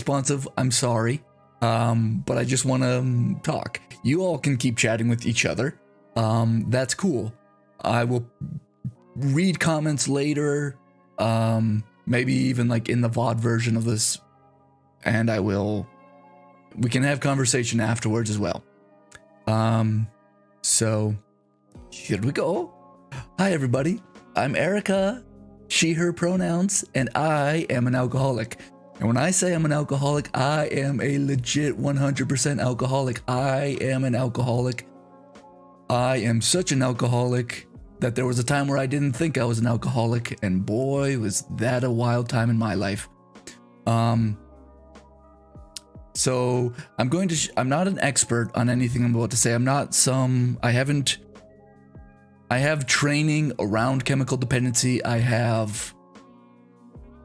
responsive, I'm sorry. But I just want to talk. You all can keep chatting with each other. That's cool. I will read comments later, maybe even like in the VOD version of this, and we can have conversation afterwards as well. So here we go. Hi everybody, I'm Erica, she, her pronouns, and I am an alcoholic. And when I say I'm an alcoholic, I am a legit 100% alcoholic. I am an alcoholic. I am such an alcoholic that there was a time where I didn't think I was an alcoholic, and boy, was that a wild time in my life. So I'm going to, I'm not an expert on anything I'm about to say. I have training around chemical dependency. I have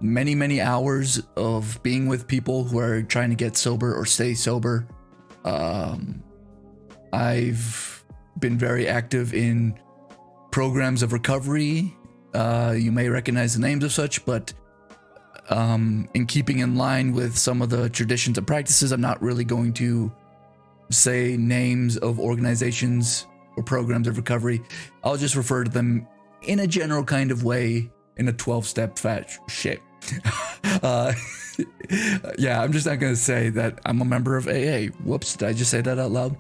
many, many hours of being with people who are trying to get sober or stay sober. I've been very active in programs of recovery. You may recognize the names of such, but in keeping in line with some of the traditions and practices, I'm not really going to say names of organizations or programs of recovery. I'll just refer to them in a general kind of way, in a 12-step shape. Yeah, I'm just not going to say that I'm a member of AA. Whoops, did I just say that out loud?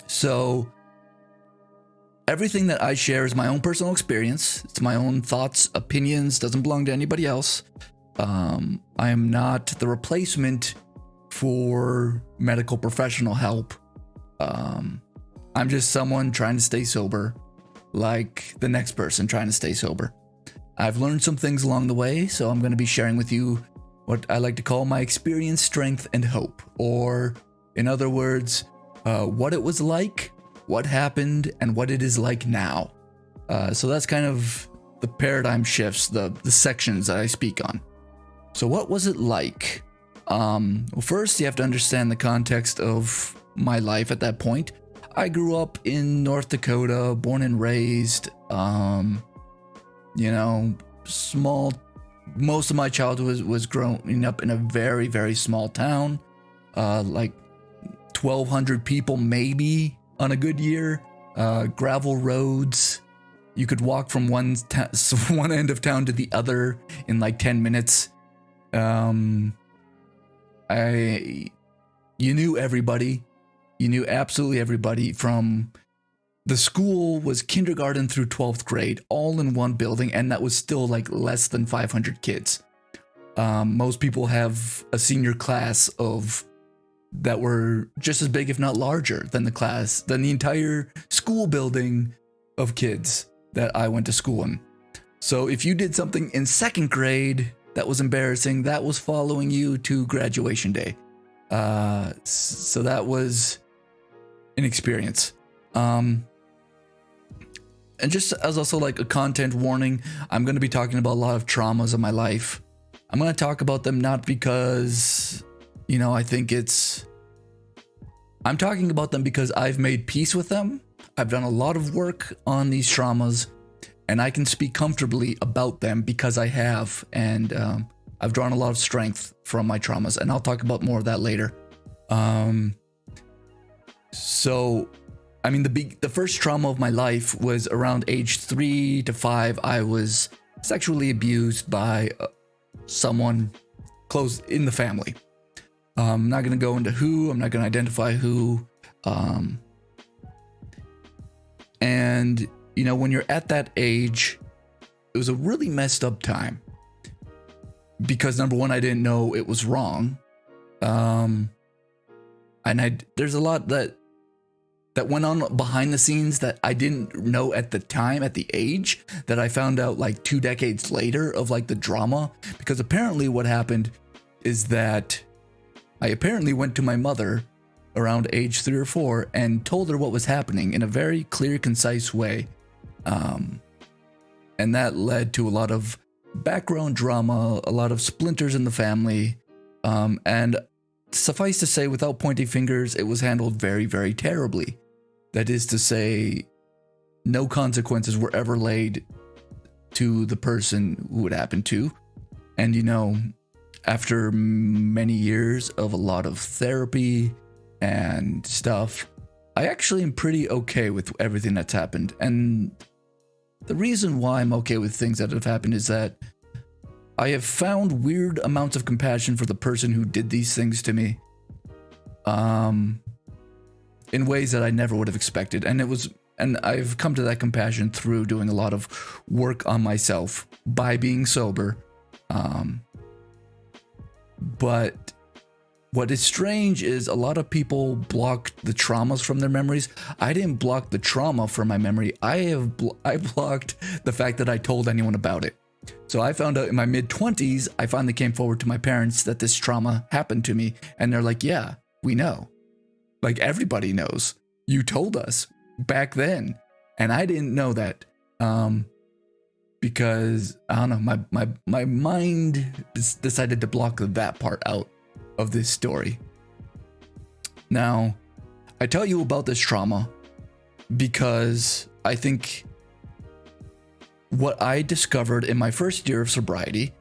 So everything that I share is my own personal experience. It's my own thoughts, opinions, doesn't belong to anybody else. I am not the replacement for medical professional help. I'm just someone trying to stay sober, like the next person trying to stay sober. I've learned some things along the way, so I'm going to be sharing with you what I like to call my experience, strength, and hope. Or, in other words, what it was like, what happened, and what it is like now. So that's kind of the paradigm shifts, the sections that I speak on. So what was it like? Well, first you have to understand the context of my life at that point. I grew up in North Dakota, born and raised, small. Most of my childhood was growing up in a very, very small town, like 1,200 people maybe on a good year, gravel roads. You could walk from one end of town to the other in like 10 minutes. You knew everybody. You knew absolutely everybody. From the school was kindergarten through 12th grade, all in one building, and that was still like less than 500 kids. Most people have a senior class that were just as big, if not larger, than the entire school building of kids that I went to school in. So if you did something in second grade that was embarrassing, that was following you to graduation day. So that was an experience. And just as also like a content warning, I'm going to be talking about a lot of traumas of my life. I'm going to talk about them not because, I'm talking about them because I've made peace with them. I've done a lot of work on these traumas, and I can speak comfortably about them because I have, and I've drawn a lot of strength from my traumas, and I'll talk about more of that later. So, I mean, the first trauma of my life was around age 3 to 5. I was sexually abused by someone close in the family. I'm not going to go into who. I'm not going to identify who. And, when you're at that age, it was a really messed up time. Because number one, I didn't know it was wrong. And there's a lot that went on behind the scenes that I didn't know at the time, at the age, that I found out like 2 decades later of like the drama. Because apparently what happened is that I apparently went to my mother around age 3 or 4 and told her what was happening in a very clear, concise way. And that led to a lot of background drama, a lot of splinters in the family. And suffice to say, without pointing fingers, it was handled very, very terribly. That is to say, no consequences were ever laid to the person who it happened to. And, after many years of a lot of therapy and stuff, I actually am pretty okay with everything that's happened. And the reason why I'm okay with things that have happened is that I have found weird amounts of compassion for the person who did these things to me, in ways that I never would have expected. And I've come to that compassion through doing a lot of work on myself by being sober. But what is strange is a lot of people block the traumas from their memories. I didn't block the trauma from my memory. I blocked the fact that I told anyone about it. So I found out in my mid-20s, I finally came forward to my parents that this trauma happened to me. And they're like, yeah, we know. Like, everybody knows. You told us back then. And I didn't know that. Because, I don't know, my mind decided to block that part out of this story. Now, I tell you about this trauma because I think what I discovered in my first year of sobriety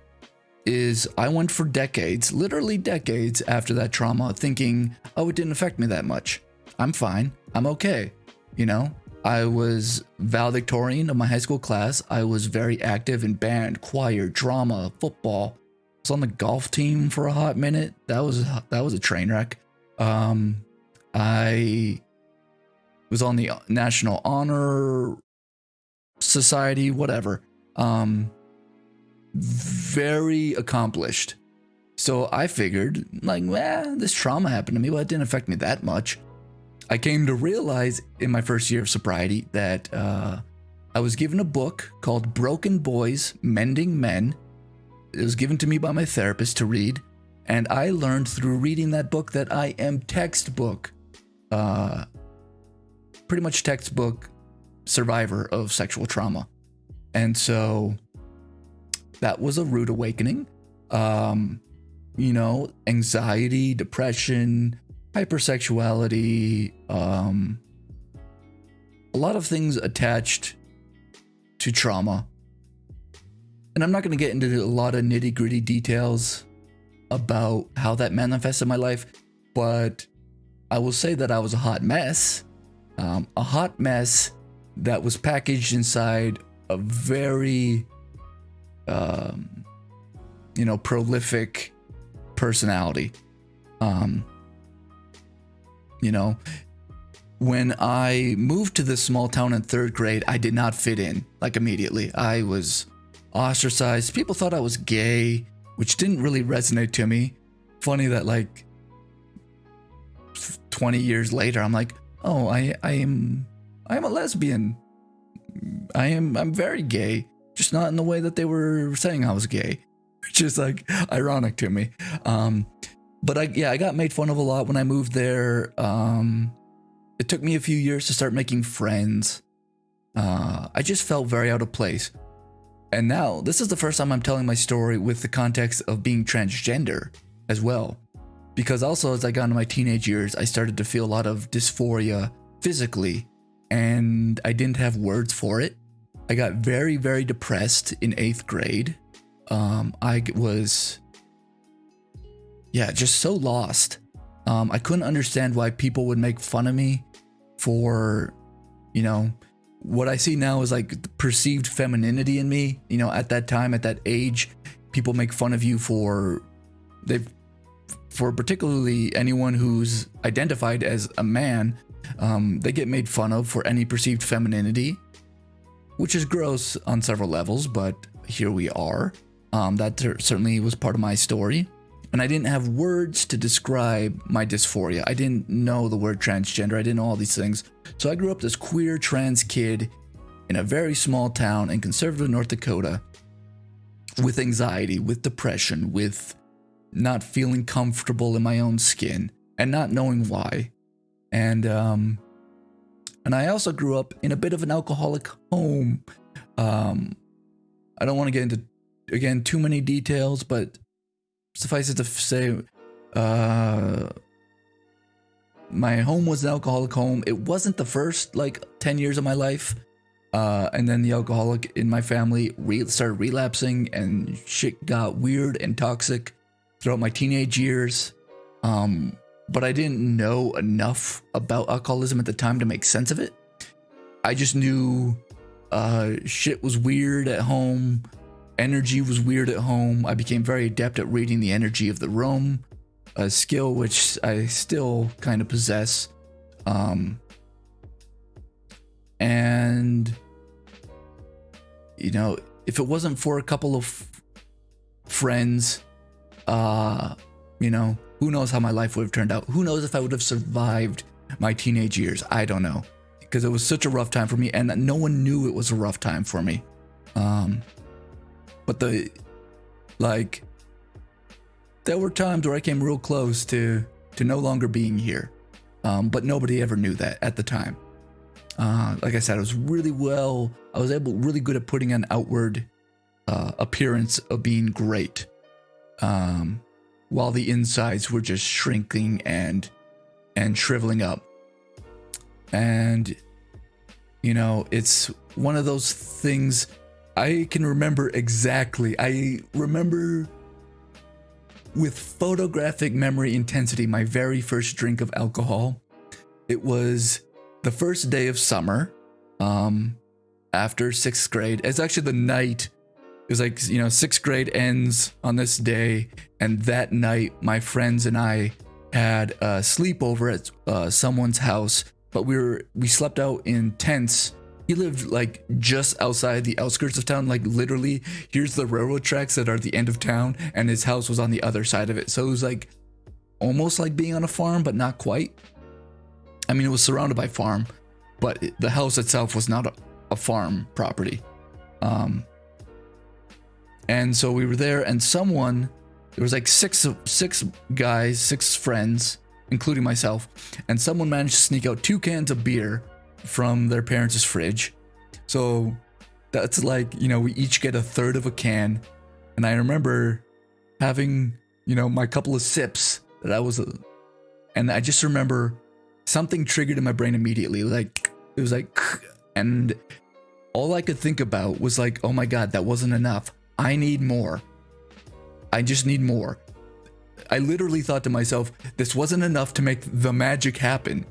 is I went for decades, literally decades after that trauma, thinking, oh, it didn't affect me that much. I'm fine. I'm okay. You know, I was valedictorian of my high school class. I was very active in band, choir, drama, football. I was on the golf team for a hot minute. That was a train wreck. I was on the National Honor Society, whatever. Very accomplished. So I figured, like, this trauma happened to me, but it didn't affect me that much. I came to realize in my first year of sobriety that I was given a book called Broken Boys, Mending Men. It was given to me by my therapist to read, and I learned through reading that book that I am textbook, pretty much textbook survivor of sexual trauma. And so that was a rude awakening. You know, anxiety, depression, hypersexuality, a lot of things attached to trauma. And I'm not going to get into a lot of nitty-gritty details about how that manifested in my life, but I will say that I was a hot mess. A hot mess that was packaged inside a very, prolific personality. You know, when I moved to this small town in 3rd grade, I did not fit in, like, immediately. I was ostracized. People thought I was gay, which didn't really resonate to me. Funny that, like, 20 years later, I'm like, oh, I am a lesbian. I'm very gay, just not in the way that they were saying I was gay, which is, like, ironic to me. But I got made fun of a lot when I moved there. It took me a few years to start making friends. I just felt very out of place. And now, this is the first time I'm telling my story with the context of being transgender as well. Because also, as I got into my teenage years, I started to feel a lot of dysphoria physically, and I didn't have words for it. I got very, very depressed in 8th grade. I was, just so lost. I couldn't understand why people would make fun of me for, what I see now is like the perceived femininity in me. At that time, at that age, people make fun of you for particularly anyone who's identified as a man. They get made fun of for any perceived femininity, which is gross on several levels, but here we are. That certainly was part of my story. And I didn't have words to describe my dysphoria. I didn't know the word transgender. I didn't know all these things. So I grew up this queer trans kid in a very small town in conservative North Dakota with anxiety, with depression, with not feeling comfortable in my own skin and not knowing why. And I also grew up in a bit of an alcoholic home. I don't want to get into, again, too many details, but suffice it to say, my home was an alcoholic home. It wasn't the first, 10 years of my life. And then the alcoholic in my family started relapsing and shit got weird and toxic. throughout my teenage years. But I didn't know enough about alcoholism at the time to make sense of it. I just knew shit was weird at home. Energy was weird at home. I became very adept at reading the energy of the room, a skill which I still kind of possess. And, you know, if it wasn't for a couple of friends, you know, who knows how my life would have turned out? Who knows if I would have survived my teenage years? I don't know, because it was such a rough time for me, and no one knew it was a rough time for me. But there were times where I came real close to no longer being here. But nobody ever knew that at the time. Like I said, I was really good at putting an outward appearance of being great, while the insides were just shrinking and shriveling up. And, you know, it's one of those things I can remember exactly. I remember with photographic memory intensity my very first drink of alcohol. It was the first day of summer, after 6th grade. It's actually the night. It was like, you know, 6th grade ends on this day, and that night my friends and I had a sleepover at someone's house, but we slept out in tents. He lived like just outside the outskirts of town, like literally here's the railroad tracks that are the end of town, and his house was on the other side of it. So it was like almost like being on a farm, but not quite. I mean, it was surrounded by farm, but the house itself was not a farm property. And so we were there, and there was like six guys, 6 friends, including myself, and someone managed to sneak out 2 cans of beer from their parents' fridge. So that's like, you know, we each get a third of a can. And I remember having, you know, my couple of sips and I just remember something triggered in my brain immediately. Like, it was like, and all I could think about was like, oh my God, that wasn't enough. I need more. I just need more. I literally thought to myself, this wasn't enough to make the magic happen.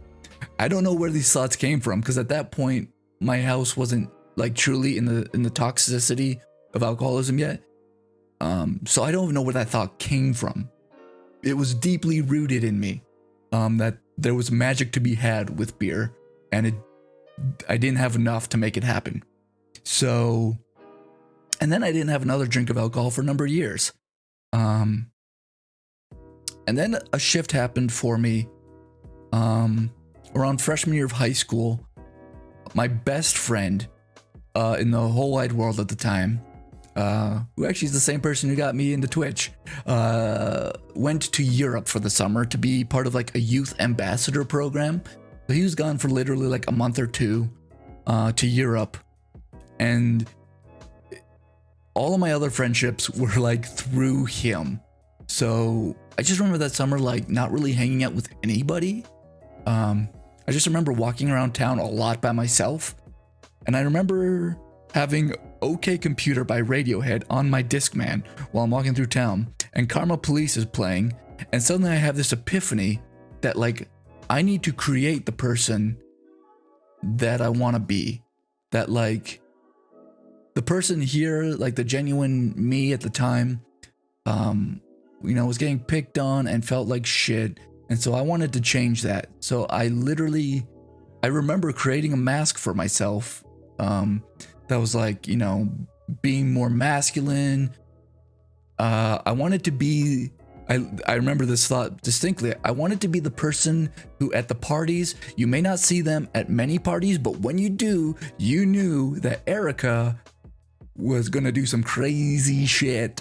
I don't know where these thoughts came from, because at that point my house wasn't like truly in the toxicity of alcoholism yet. So I don't even know where that thought came from. It was deeply rooted in me, that there was magic to be had with beer, and I didn't have enough to make it happen. So, and then I didn't have another drink of alcohol for a number of years. And then a shift happened for me. Around freshman year of high school, my best friend in the whole wide world at the time, who actually is the same person who got me into Twitch, went to Europe for the summer to be part of like a youth ambassador program. So he was gone for literally like a month or two to Europe, and all of my other friendships were like through him. So I just remember that summer like not really hanging out with anybody. I just remember walking around town a lot by myself, and I remember having OK Computer by Radiohead on my Discman while I'm walking through town, and Karma Police is playing, and suddenly I have this epiphany that like I need to create the person that I want to be, that like the person here, like the genuine me at the time, you know, was getting picked on and felt like shit. And so I wanted to change that. So I remember creating a mask for myself that was like, you know, being more masculine. I wanted to be, I remember this thought distinctly. I wanted to be the person who at the parties, you may not see them at many parties, but when you do, you knew that Erica was going to do some crazy shit.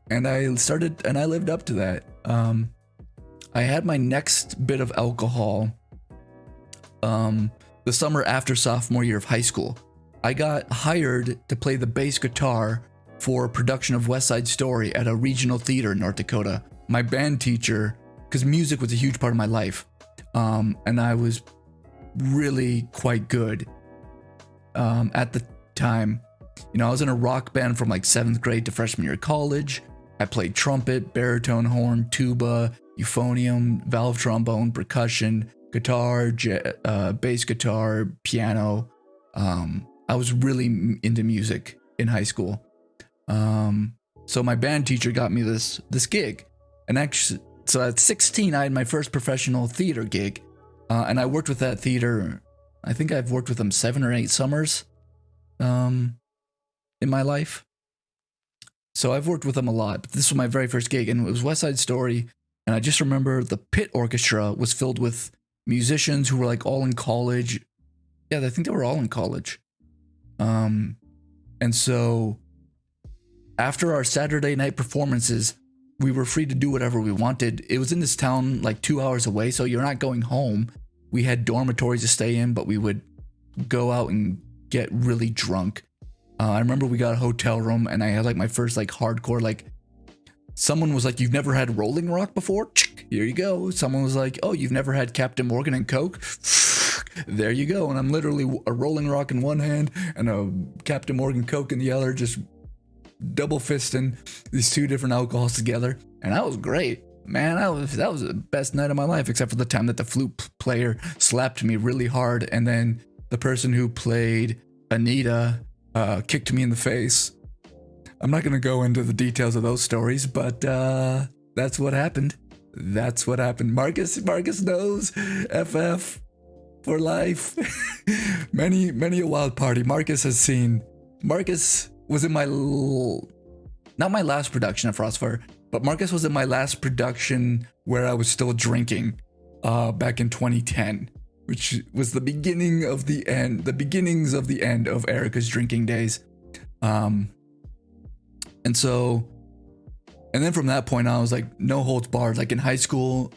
And I lived up to that. I had my next bit of alcohol the summer after sophomore year of high school. I got hired to play the bass guitar for a production of West Side Story at a regional theater in North Dakota. My band teacher, because music was a huge part of my life, and I was really quite good at the time. You know, I was in a rock band from like 7th grade to freshman year of college. I played trumpet, baritone horn, tuba, euphonium, valve trombone, percussion, guitar, bass guitar, piano. I was really into music in high school. So my band teacher got me this gig, and actually, so at 16, I had my first professional theater gig, and I worked with that theater. I think I've worked with them 7 or 8 summers, in my life. So I've worked with them a lot. But this was my very first gig, and it was West Side Story. And I just remember the pit orchestra was filled with musicians who were like all in college. Yeah, I think they were all in college. And so after our Saturday night performances, we were free to do whatever we wanted. It was in this town like 2 hours away, so you're not going home. We had dormitories to stay in, but we would go out and get really drunk. I remember we got a hotel room, and I had like my first like hardcore, like someone was like, "You've never had Rolling Rock before? Here you go." Someone was like, "Oh, you've never had Captain Morgan and Coke? There you go." And I'm literally a Rolling Rock in one hand and a Captain Morgan Coke in the other, just double fisting these 2 different alcohols together. And that was great, man. That was the best night of my life, except for the time that the flute player slapped me really hard, and then the person who played Anita kicked me in the face. I'm not going to go into the details of those stories, but that's what happened. That's what happened. Marcus knows. FF for life. many a wild party. Marcus was in my, not my last production of Frostfire, but Marcus was in my last production where I was still drinking back in 2010, which was the beginnings of the end of Erica's drinking days. And then from that point on, I was like, no holds barred. Like in high school,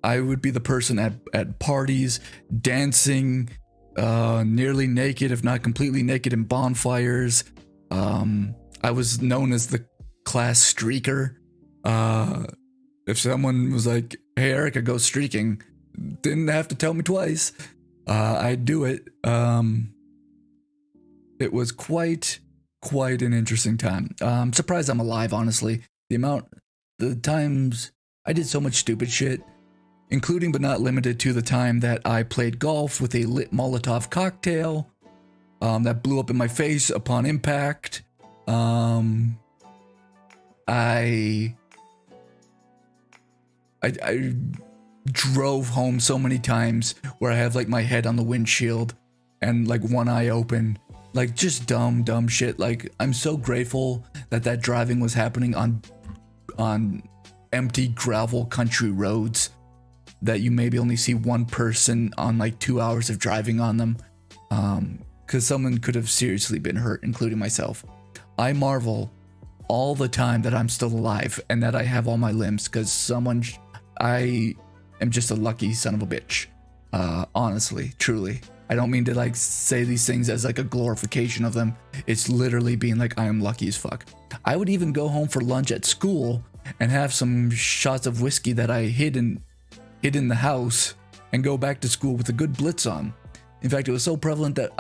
I would be the person at parties, dancing, nearly naked, if not completely naked, in bonfires. I was known as the class streaker. If someone was like, "Hey, Erica, go streaking," didn't have to tell me twice. I'd do it. It was quite an interesting time. I'm surprised I'm alive, honestly. The times I did so much stupid shit, including but not limited to the time that I played golf with a lit Molotov cocktail that blew up in my face upon impact. I drove home so many times where I have like my head on the windshield and like one eye open, like just dumb shit. Like I'm so grateful that driving was happening on empty gravel country roads that you maybe only see one person on like 2 hours of driving on them, because someone could have seriously been hurt, including myself. I marvel all the time that I'm still alive and that I have all my limbs, because I am just a lucky son of a bitch. Honestly, truly. I don't mean to like say these things as like a glorification of them. It's literally being like, I am lucky as fuck. I would even go home for lunch at school and have some shots of whiskey that I hid in the house and go back to school with a good blitz on. In fact, it was so prevalent that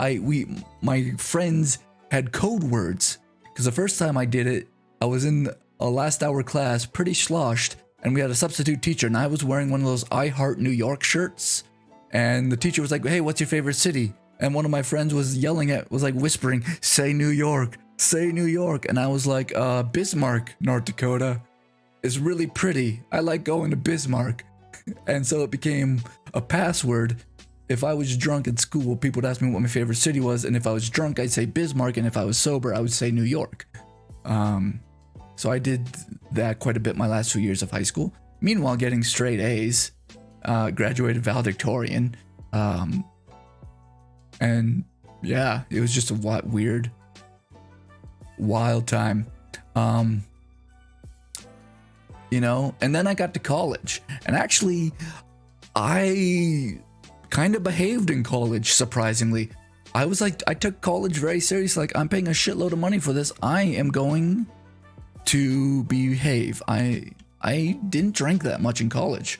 my friends had code words, because the first time I did it, I was in a last hour class, pretty sloshed, and we had a substitute teacher, and I was wearing one of those I Heart New York shirts, and the teacher was like, "Hey, what's your favorite city?" And one of my friends was whispering, "Say New York, say New York." And I was like, Bismarck, North Dakota. It's really pretty. I like going to Bismarck. And so it became a password. If I was drunk at school, people would ask me what my favorite city was, and if I was drunk, I'd say Bismarck, and if I was sober, I would say New York. So I did that quite a bit my last 2 years of high school. Meanwhile, getting straight A's, graduated valedictorian, and yeah, it was just a weird, wild time. And then I got to college, and actually, I kind of behaved in college, surprisingly. I was like, I took college very seriously. Like, I'm paying a shitload of money for this. I am going to behave. I didn't drink that much in college,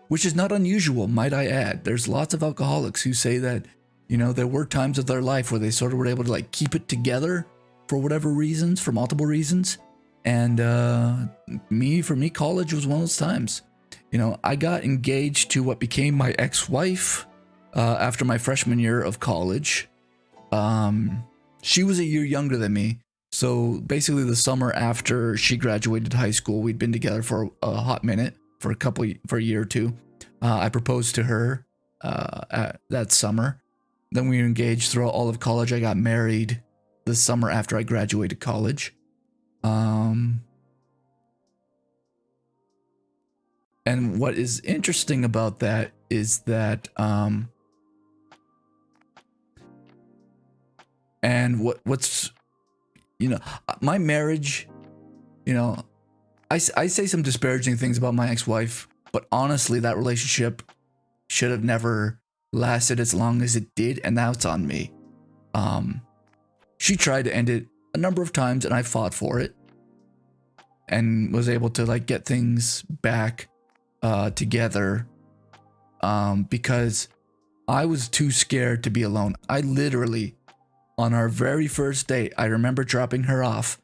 which is not unusual, might I add. There's lots of alcoholics who say that, there were times of their life where they sort of were able to like keep it together for whatever reasons, for multiple reasons. And for me, college was one of those times. You know, I got engaged to what became my ex-wife after my freshman year of college. She was a year younger than me. So basically the summer after she graduated high school, we'd been together for a hot minute, for a year or two. I proposed to her that summer. Then we were engaged throughout all of college. I got married the summer after I graduated college. And what is interesting about that is that and what's you know, my marriage, you know, I say some disparaging things about my ex-wife, but honestly, that relationship should have never lasted as long as it did, and that's on me. She tried to end it a number of times, and I fought for it, and was able to like get things back together, because I was too scared to be alone. I literally, on our very first date, I remember dropping her off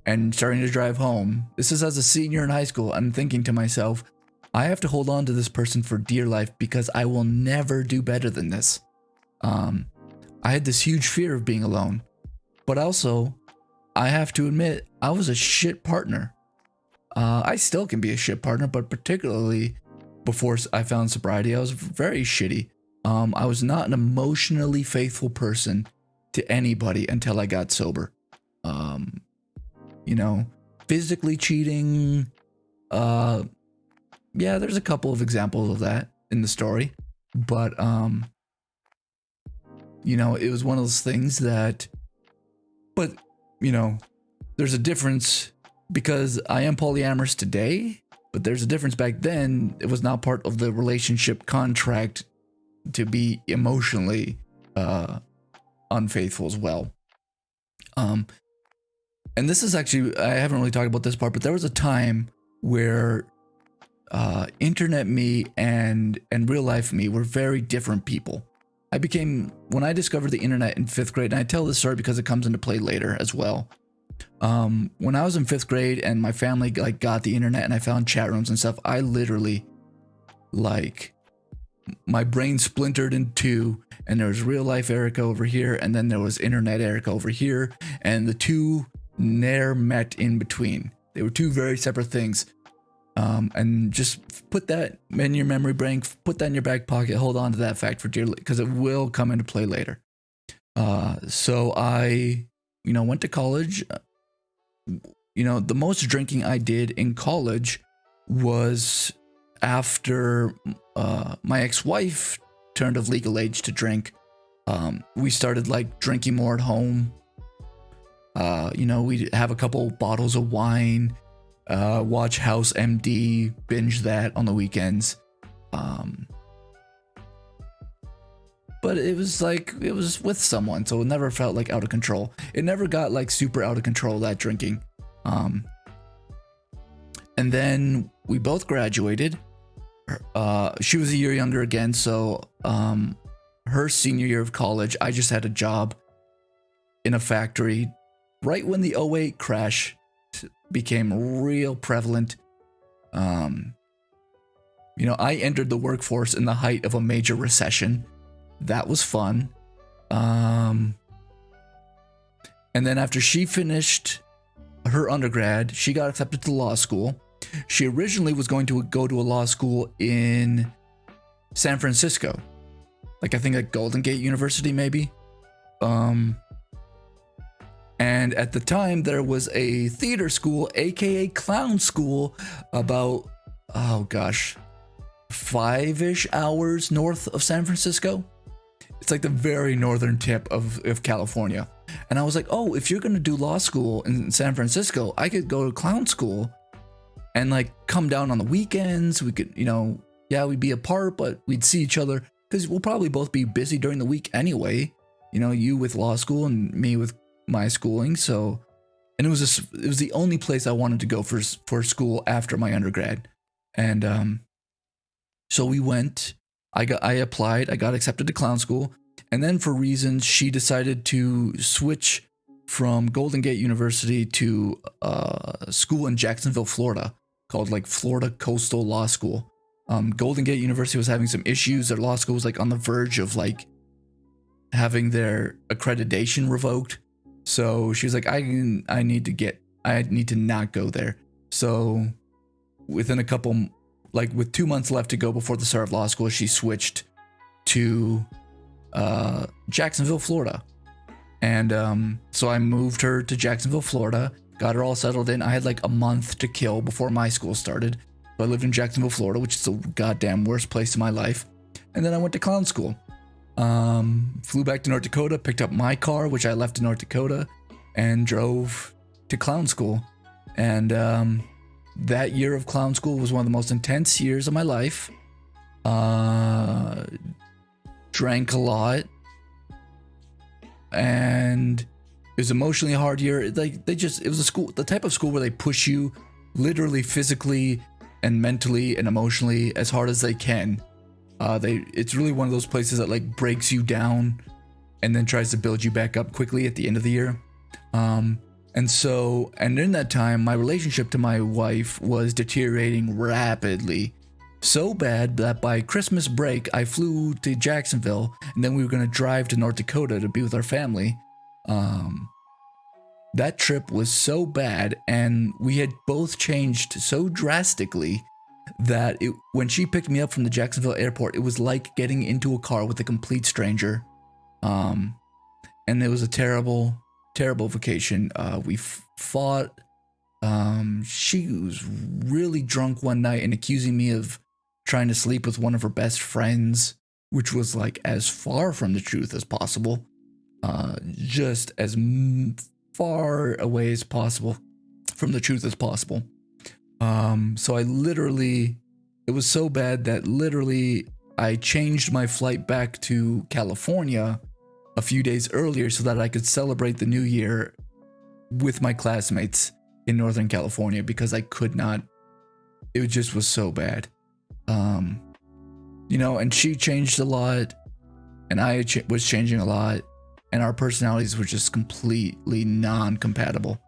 and starting to drive home. This is as a senior in high school. I'm thinking to myself, I have to hold on to this person for dear life because I will never do better than this. I had this huge fear of being alone, but also I have to admit I was a shit partner. I still can be a shit partner, but particularly before I found sobriety, I was very shitty. I was not an emotionally faithful person to anybody until I got sober. You know, physically cheating. Yeah, there's a couple of examples of that in the story, but you know, it was one of those things that, but you know, there's a difference because I am polyamorous today, but there's a difference back then. It was not part of the relationship contract to be emotionally unfaithful as well. And this is actually, I haven't really talked about this part, but there was a time where internet me and real life me were very different people. When I discovered the internet in 5th grade, and I tell this story because it comes into play later as well. When I was in 5th grade and my family like got the internet and I found chat rooms and stuff, I literally, like, my brain splintered in two, and there was real life Erica over here, and then there was internet Erica over here, and the two ne'er met in between. They were two very separate things. And just put that in your memory bank, put that in your back pocket, hold on to that fact for dearly, because it will come into play later. So I, you know, went to college. You know, the most drinking I did in college was after my ex-wife turned of legal age to drink. We started like drinking more at home. You know, we'd have a couple bottles of wine, watch House MD, binge that on the weekends. But it was like, it was with someone, so it never felt like out of control. It never got like super out of control, that drinking. And then we both graduated. She was a year younger again, so her senior year of college, I just had a job in a factory right when the '08 crash became real prevalent. You know, I entered the workforce in the height of a major recession. That was fun. And then after she finished her undergrad, she got accepted to law school. She originally was going to go to a law school in San Francisco, like I think at Golden Gate University maybe. And at the time there was a theater school, aka clown school, about, oh gosh, 5-ish hours north of San Francisco. It's like the very northern tip of California. And I was like, oh, if you're gonna do law school in San Francisco, I could go to clown school and like come down on the weekends. We could, you know, yeah, we'd be apart, but we'd see each other because we'll probably both be busy during the week anyway. You know, you with law school and me with my schooling. So, and it was the only place I wanted to go for school after my undergrad. And so we went. I applied. I got accepted to clown school, and then for reasons she decided to switch from Golden Gate University to a school in Jacksonville, Florida, called like Florida Coastal Law School. Golden Gate University was having some issues. Their law school was like on the verge of like having their accreditation revoked. So she was like, I need to not go there. So within a couple, like with 2 months left to go before the start of law school, she switched to Jacksonville, Florida. And so I moved her to Jacksonville, Florida, got her all settled in. I had like a month to kill before my school started. So I lived in Jacksonville, Florida, which is the goddamn worst place in my life. And then I went to clown school. Flew back to North Dakota, picked up my car, which I left in North Dakota, and drove to clown school. And that year of clown school was one of the most intense years of my life. Drank a lot. And it was emotionally a hard year. Like it was a school, the type of school where they push you literally physically and mentally and emotionally as hard as they can. It's really one of those places that like breaks you down and then tries to build you back up quickly at the end of the year. And in that time, my relationship to my wife was deteriorating rapidly. So bad that by Christmas break, I flew to Jacksonville, and then we were going to drive to North Dakota to be with our family. That trip was so bad, and we had both changed so drastically that when she picked me up from the Jacksonville airport, it was like getting into a car with a complete stranger. And it was a terrible, terrible vacation. We fought. She was really drunk one night and accusing me of trying to sleep with one of her best friends, which was like as far from the truth as possible. Just as far away as possible from the truth as possible. So it was so bad that literally I changed my flight back to California a few days earlier so that I could celebrate the new year with my classmates in Northern California because I could not, it just was so bad. And she changed a lot and I was changing a lot and our personalities were just completely non-compatible.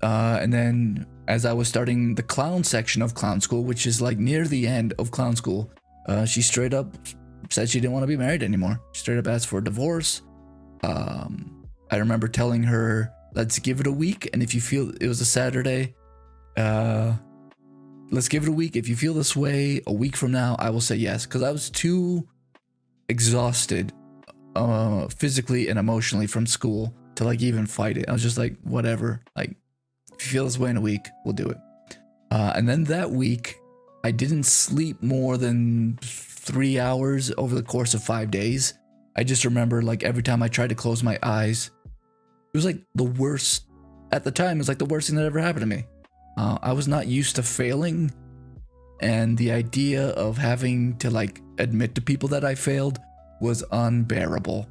And then as I was starting the clown section of clown school, which is like near the end of clown school, she straight up said she didn't want to be married anymore. She straight up asked for a divorce. I remember telling her, let's give it a week. And if you feel, it was a Saturday, let's give it a week. If you feel this way a week from now, I will say yes. Because I was too exhausted physically and emotionally from school to like even fight it. I was just like, whatever. Like, if you feel this way in a week, we'll do it. And then that week, I didn't sleep more than 3 hours over the course of 5 days. I just remember like every time I tried to close my eyes, it was like the worst. At the time, it was like the worst thing that ever happened to me. I was not used to failing. And the idea of having to like admit to people that I failed was unbearable.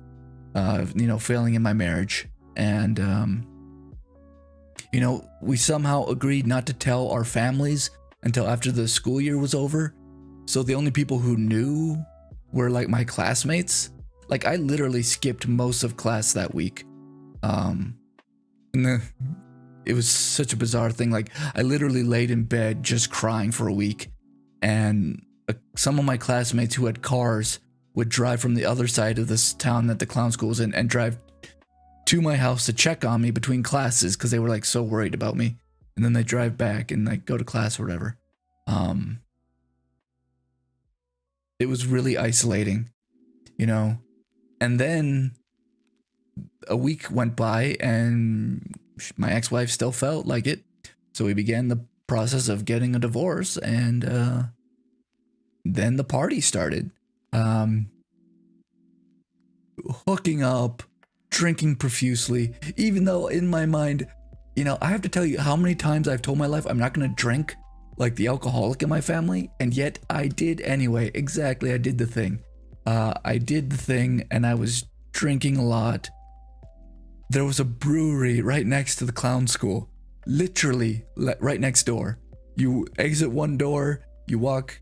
Failing in my marriage. And, we somehow agreed not to tell our families until after the school year was over. So the only people who knew were like my classmates. Like I literally skipped most of class that week. It was such a bizarre thing. Like I literally laid in bed just crying for a week. And some of my classmates who had cars would drive from the other side of this town that the clown school was in and drive to my house to check on me between classes because they were like so worried about me. And then they drive back and like go to class or whatever. It was really isolating, and then a week went by and my ex-wife still felt like it. So we began the process of getting a divorce and then the party started. Hooking up, drinking profusely, even though in my mind, I have to tell you how many times I've told my life I'm not going to drink like the alcoholic in my family, and yet I did anyway. Exactly, I did the thing. And I was drinking a lot. There was a brewery right next to the clown school, literally right next door. You exit one door, you walk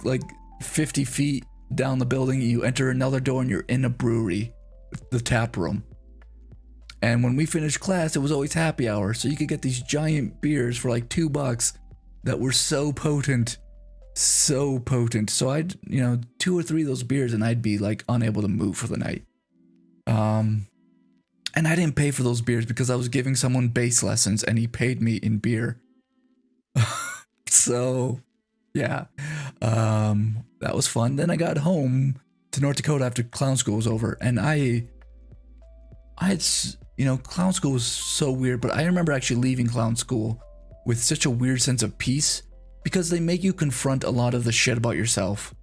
like 50 feet down the building, you enter another door and you're in a brewery, the tap room. And when we finished class, it was always happy hour. So you could get these giant beers for like $2 that were so potent. So potent. So I'd, 2 or 3 of those beers and I'd be like unable to move for the night. And I didn't pay for those beers because I was giving someone bass lessons and he paid me in beer. So, yeah. That was fun. Then I got home to North Dakota after clown school was over, and I had, clown school was so weird, but I remember actually leaving clown school with such a weird sense of peace because they make you confront a lot of the shit about yourself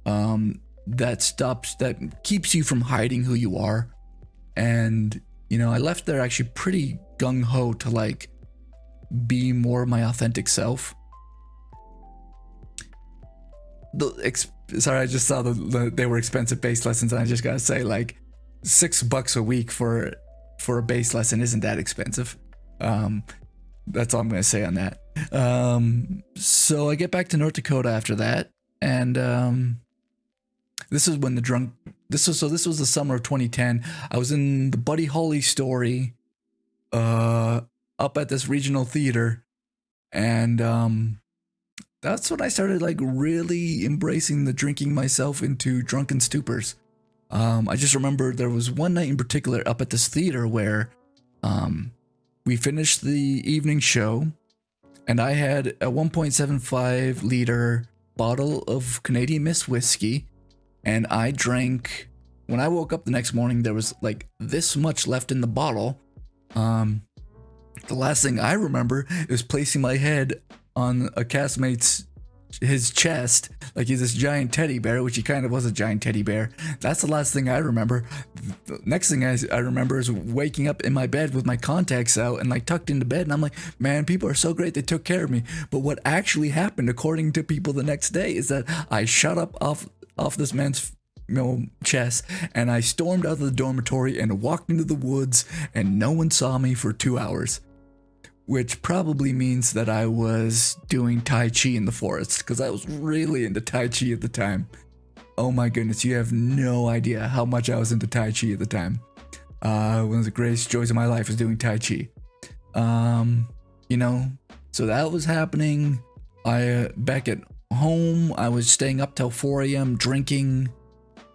that keeps you from hiding who you are. And, I left there actually pretty gung-ho to like be more my authentic self. Sorry, I just saw they were expensive bass lessons, and I just gotta say, like, $6 a week for a bass lesson isn't that expensive. That's all I'm gonna say on that. So I get back to North Dakota after that, and this is when this was the summer of 2010. I was in the Buddy Holly story, up at this regional theater, and that's when I started like really embracing the drinking myself into drunken stupors. I just remember there was one night in particular up at this theater where we finished the evening show, and I had a 1.75 liter bottle of Canadian Mist whiskey, and I drank. When I woke up the next morning, there was like this much left in the bottle. The last thing I remember is placing my head on a castmate's his chest, like he's this giant teddy bear, which he kind of was a giant teddy bear. That's the last thing I remember. The next thing I remember is waking up in my bed with my contacts out and like tucked into bed, and I'm like, man, people are so great, they took care of me. But what actually happened, according to people the next day, is that I shot up off this man's chest, and I stormed out of the dormitory and walked into the woods, and no one saw me for 2 hours. Which probably means that I was doing Tai Chi in the forest, because I was really into Tai Chi at the time. Oh my goodness, you have no idea how much I was into Tai Chi at the time. One of the greatest joys of my life was doing Tai Chi. So that was happening. Back at home, I was staying up till 4 a.m. drinking,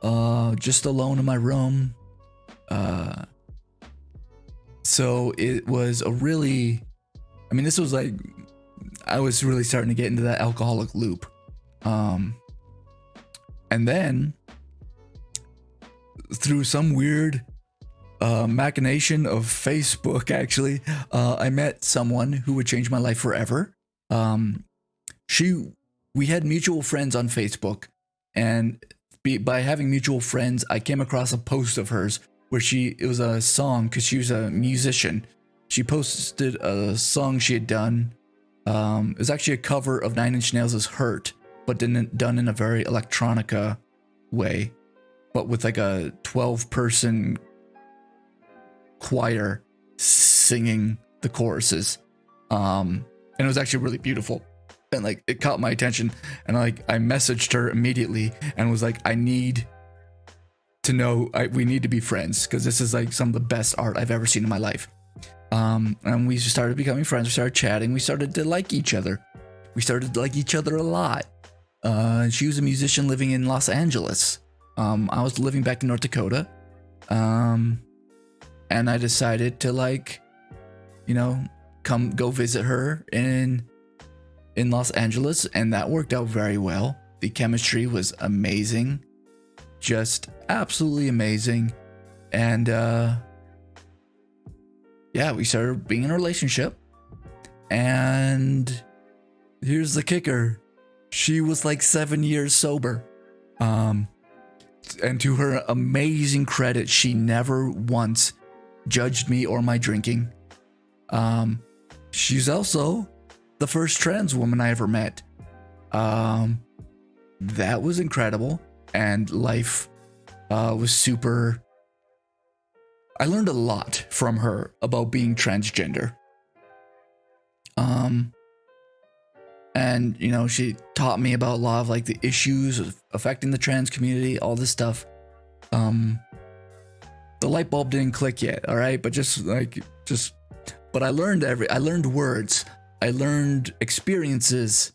just alone in my room. So it was a really... this was like, I was really starting to get into that alcoholic loop. And then, through some weird machination of Facebook, actually, I met someone who would change my life forever. We had mutual friends on Facebook, and by having mutual friends, I came across a post of hers where it was a song, because she was a musician. She posted a song she had done. It was actually a cover of Nine Inch Nails' Hurt, but done in a very electronica way, but with like a 12-person choir singing the choruses. And it was actually really beautiful. And like, it caught my attention, and like, I messaged her immediately and was like, I need to know, we need to be friends, because this is like some of the best art I've ever seen in my life. And we started becoming friends. We started chatting. We started to like each other. We started to like each other a lot. She was a musician living in Los Angeles. I was living back in North Dakota. And I decided to go visit her in Los Angeles, and that worked out very well. The chemistry was amazing. Just absolutely amazing. And we started being in a relationship. And here's the kicker. She was like 7 years sober. And to her amazing credit, she never once judged me or my drinking. She's also the first trans woman I ever met. That was incredible. And life was super... I learned a lot from her about being transgender. And, she taught me about a lot of like the issues affecting the trans community, all this stuff. the light bulb didn't click yet, all right? But but I learned words. I learned experiences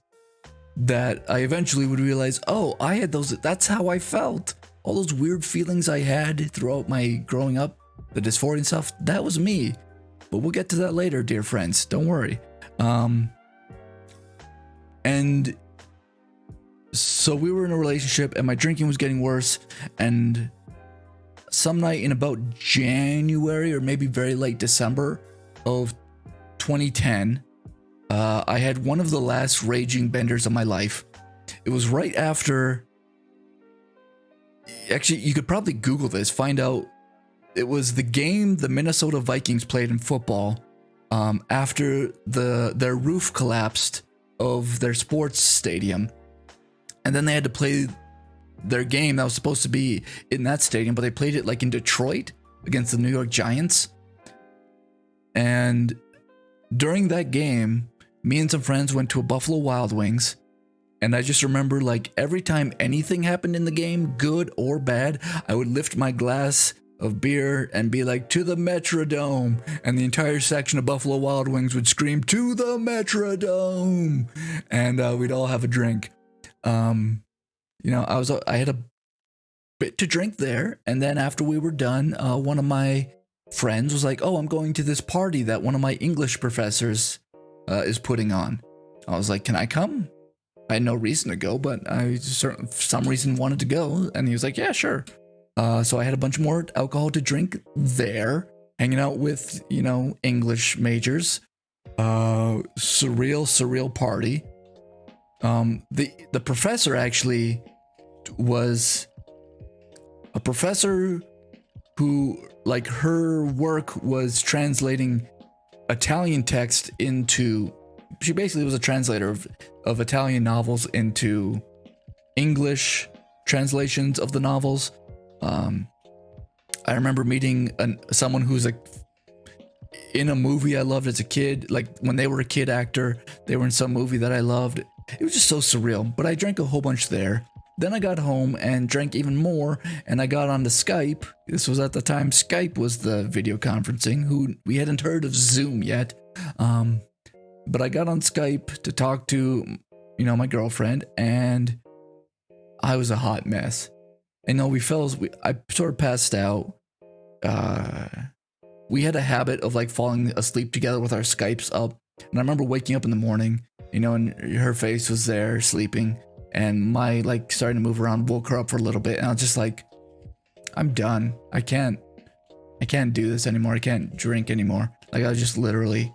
that I eventually would realize, oh, I had those, that's how I felt. All those weird feelings I had throughout my growing up, the dysphoria and stuff, that was me. But we'll get to that later, dear friends. Don't worry. And so we were in a relationship and my drinking was getting worse. And some night in about January or maybe very late December of 2010, I had one of the last raging benders of my life. It was right after... Actually, you could probably Google this, find out. It was the game the Minnesota Vikings played in football after their roof collapsed of their sports stadium. And then they had to play their game that was supposed to be in that stadium, but they played it like in Detroit against the New York Giants. And during that game, me and some friends went to a Buffalo Wild Wings. And I just remember, like, every time anything happened in the game, good or bad, I would lift my glass of beer and be like, to the Metrodome. And the entire section of Buffalo Wild Wings would scream, to the Metrodome. And we'd all have a drink. You know, I had a bit to drink there. And then after we were done, one of my friends was like, oh, I'm going to this party that one of my English professors is putting on. I was like, can I come? I had no reason to go, but I for some reason wanted to go. And he was like, yeah, sure. So I had a bunch more alcohol to drink there, hanging out with, you know, English majors. Surreal party. The professor actually was a professor who, like, her work was translating Italian text into... She basically was a translator of Italian novels into English translations of the novels. I remember meeting someone who's like in a movie I loved as a kid. Like when they were a kid actor, they were in some movie that I loved. It was just so surreal. But I drank a whole bunch there. Then I got home and drank even more, and I got onto Skype. This was at the time Skype was the video conferencing. We hadn't heard of Zoom yet. But I got on Skype to talk to, you know, my girlfriend, and I was a hot mess. And no, I sort of passed out. We had a habit of like falling asleep together with our Skypes up. And I remember waking up in the morning, you know, and her face was there sleeping, and my like starting to move around woke her up for a little bit. And I was just like, I'm done. I can't do this anymore. I can't drink anymore. Like I was just literally,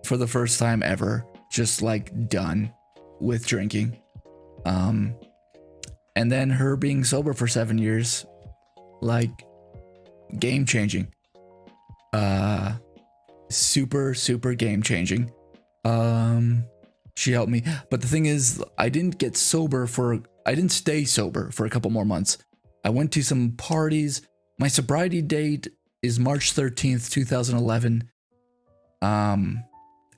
for the first time ever, just like done with drinking. And then her being sober for 7 years, like game changing. Super game changing. She helped me. But the thing is, I didn't stay sober for a couple more months. I went to some parties. My sobriety date is March 13th, 2011.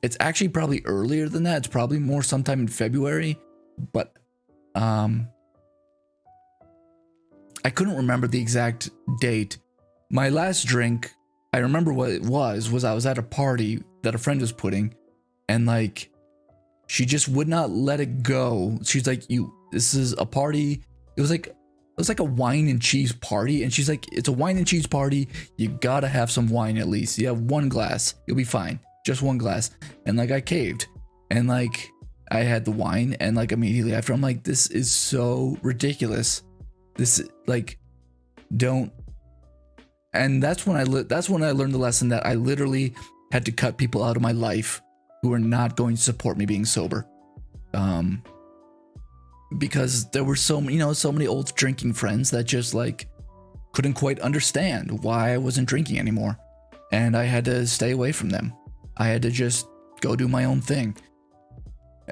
It's actually probably earlier than that. It's probably more sometime in February, but I couldn't remember the exact date. My last drink, I remember what it was I was at a party that a friend was putting, and like she just would not let it go. She's like, this is a party. It was like a wine and cheese party, and she's like, it's a wine and cheese party. You gotta have some wine at least. You have one glass, you'll be fine. Just one glass. And like I caved, and like I had the wine, and like immediately after I'm like, this is so ridiculous. This like don't. And that's when I learned the lesson that I literally had to cut people out of my life who were not going to support me being sober. Because there were so many old drinking friends that just like couldn't quite understand why I wasn't drinking anymore. And I had to stay away from them. I had to just go do my own thing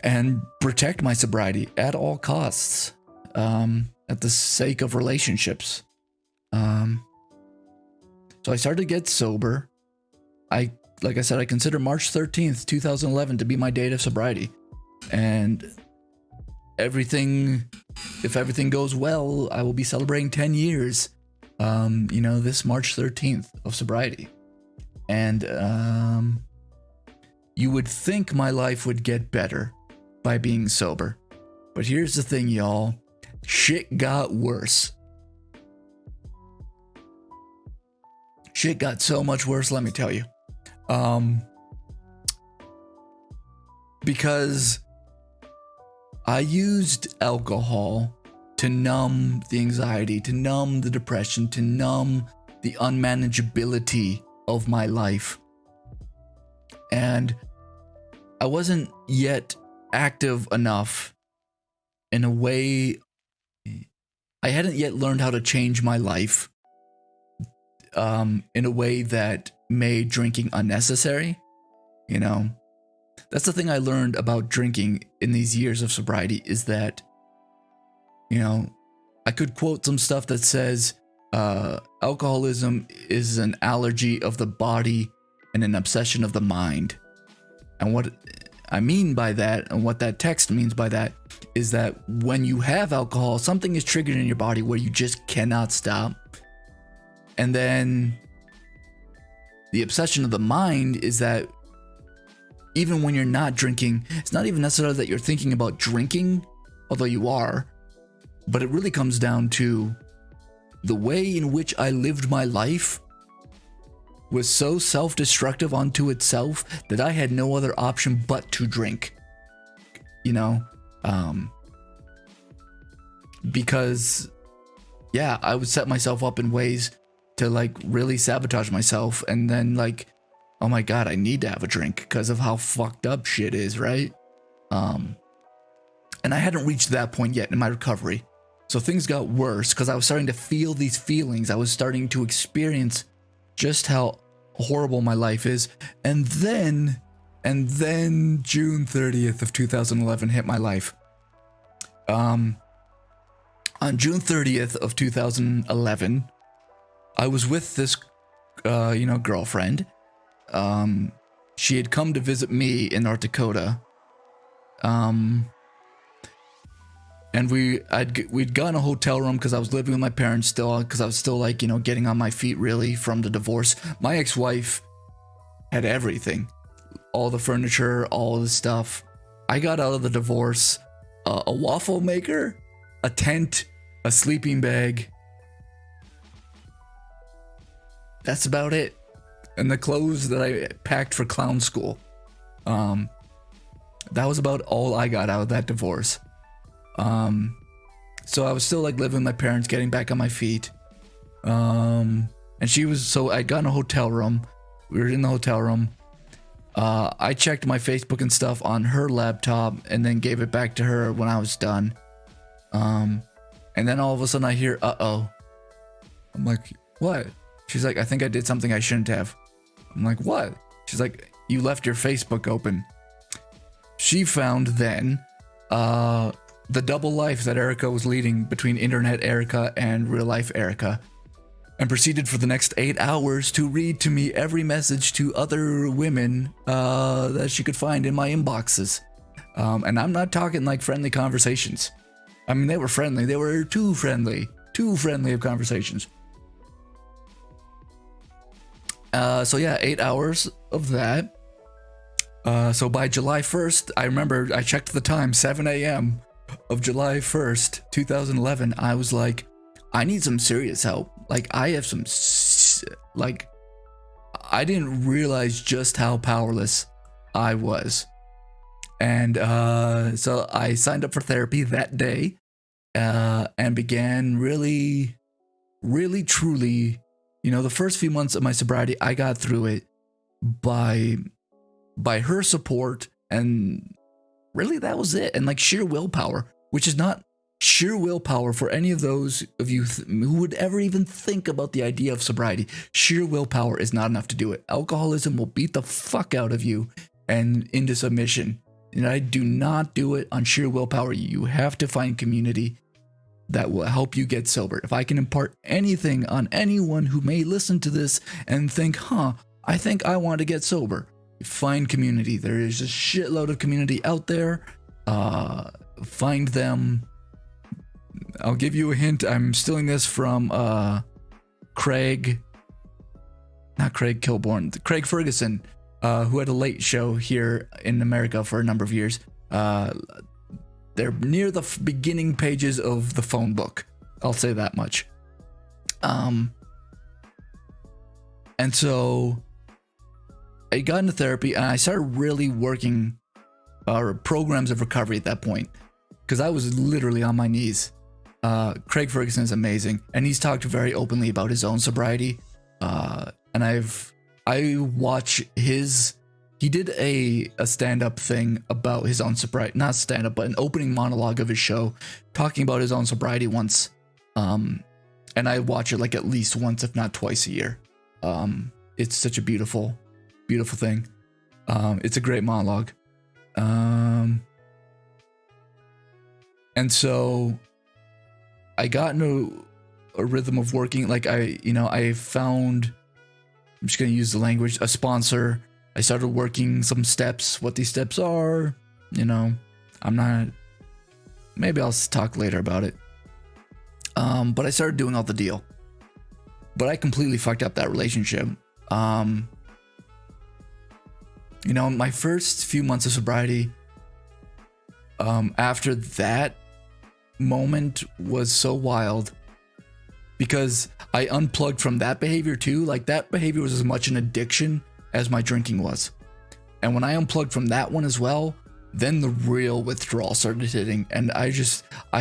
and protect my sobriety at all costs, at the sake of relationships. So I started to get sober. Like I said, I consider March 13th, 2011 to be my date of sobriety. And if everything goes well, I will be celebrating 10 years this March 13th of sobriety. And you would think my life would get better by being sober. But here's the thing, y'all. Shit got worse. Shit got so much worse, let me tell you. Because I used alcohol to numb the anxiety, to numb the depression, to numb the unmanageability of my life. And I wasn't yet active enough in a way. I hadn't yet learned how to change my life in a way that made drinking unnecessary. That's the thing I learned about drinking in these years of sobriety, is that, I could quote some stuff that says, alcoholism is an allergy of the body and an obsession of the mind. And what I mean by that, and what that text means by that, is that when you have alcohol, something is triggered in your body where you just cannot stop. And then the obsession of the mind is that even when you're not drinking, it's not even necessarily that you're thinking about drinking, although you are, but it really comes down to the way in which I lived my life was so self-destructive unto itself that I had no other option but to drink. Because I would set myself up in ways to really sabotage myself, and then oh my god, I need to have a drink because of how fucked up shit is, right? And I hadn't reached that point yet in my recovery. So things got worse because I was starting to feel these feelings. I was starting to experience just how horrible my life is. And then June 30th of 2011 hit my life. On June 30th of 2011, I was with this, girlfriend. She had come to visit me in North Dakota. And we'd gotten a hotel room because I was living with my parents still, because I was still getting on my feet really from the divorce. My ex-wife had everything, all the furniture, all the stuff. I got out of the divorce, a waffle maker, a tent, a sleeping bag. That's about it. And the clothes that I packed for clown school. That was about all I got out of that divorce. So I was still living with my parents, getting back on my feet. And so I got in a hotel room. We were in the hotel room. I checked my Facebook and stuff on her laptop and then gave it back to her when I was done. And then all of a sudden I hear, uh-oh. I'm like, what? She's like, I think I did something I shouldn't have. I'm like, what? She's like, you left your Facebook open. She found then the double life that Erica was leading between internet Erica and real life Erica, and proceeded for the next 8 hours to read to me every message to other women that she could find in my inboxes. And I'm not talking friendly conversations. I mean, they were friendly. They were too friendly of conversations. So yeah, 8 hours of that. So by July 1st, I remember I checked the time, 7 a.m. of July 1st, 2011. I was like, I need some serious help. I have some, I didn't realize just how powerless I was. And so I signed up for therapy that day and began really, truly, the first few months of my sobriety, I got through it by her support, and really that was it. And sheer willpower, which is not sheer willpower for any of those of you who would ever even think about the idea of sobriety. Sheer willpower is not enough to do it. Alcoholism will beat the fuck out of you and into submission. And I do not do it on sheer willpower. You have to find community that will help you get sober. If I can impart anything on anyone who may listen to this and think, I think I want to get sober, find community. There is a shitload of community out there. Find them. I'll give you a hint. I'm stealing this from Craig, not Craig Kilborn, Craig Ferguson, who had a late show here in America for a number of years. They're near the beginning pages of the phone book. I'll say that much. And so I got into therapy and I started really working programs of recovery at that point, because I was literally on my knees. Craig Ferguson is amazing, and he's talked very openly about his own sobriety. And I watch his. He did a stand-up thing about his own sobriety, not stand-up, but an opening monologue of his show, talking about his own sobriety once. And I watch it like at least once, if not twice a year. It's such a beautiful, beautiful thing. It's a great monologue. And so I got into a rhythm of working. Like I found, I'm just going to use the language, a sponsor. I started working some steps, what these steps are, maybe I'll talk later about it. But I started doing all the deal, but I completely fucked up that relationship. My first few months of sobriety, after that moment was so wild, because I unplugged from that behavior too. Like, that behavior was as much an addiction as my drinking was. And when I unplugged from that one as well, then the real withdrawal started hitting. And I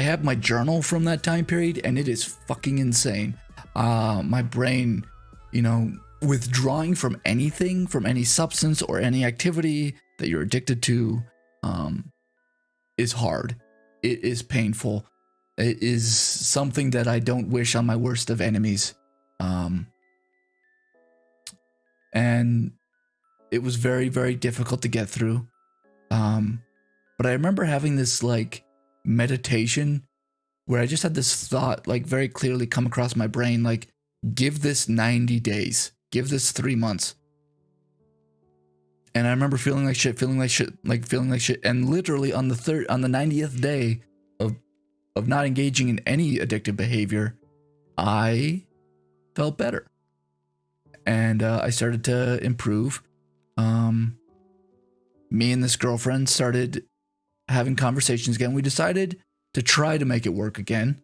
have my journal from that time period, and it is fucking insane. My brain, withdrawing from anything, from any substance or any activity that you're addicted to, is hard. It is painful. It is something that I don't wish on my worst of enemies. And it was very, very difficult to get through. But I remember having this like meditation where I just had this thought like very clearly come across my brain, like, give this 90 days, give this 3 months. And I remember feeling like shit. And literally on the 90th day of not engaging in any addictive behavior, I felt better. And I started to improve. Me and this girlfriend started having conversations again. We decided to try to make it work again.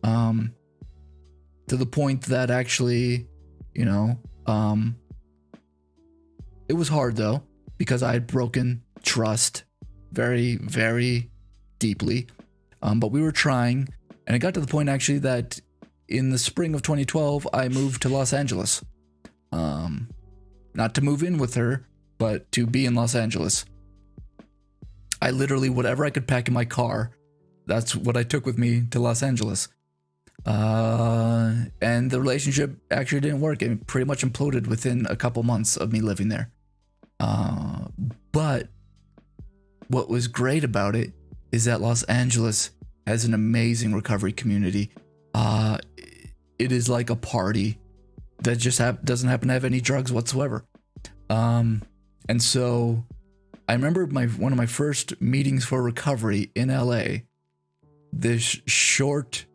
To the point that actually, it was hard though, because I had broken trust very, very deeply. But we were trying, and it got to the point actually that in the spring of 2012, I moved to Los Angeles. Not to move in with her, but to be in Los Angeles. I literally, whatever I could pack in my car, that's what I took with me to Los Angeles. And the relationship actually didn't work. It pretty much imploded within a couple months of me living there. But what was great about it is that Los Angeles has an amazing recovery community. It is like a party that just doesn't happen to have any drugs whatsoever. And so I remember one of my first meetings for recovery in LA. This short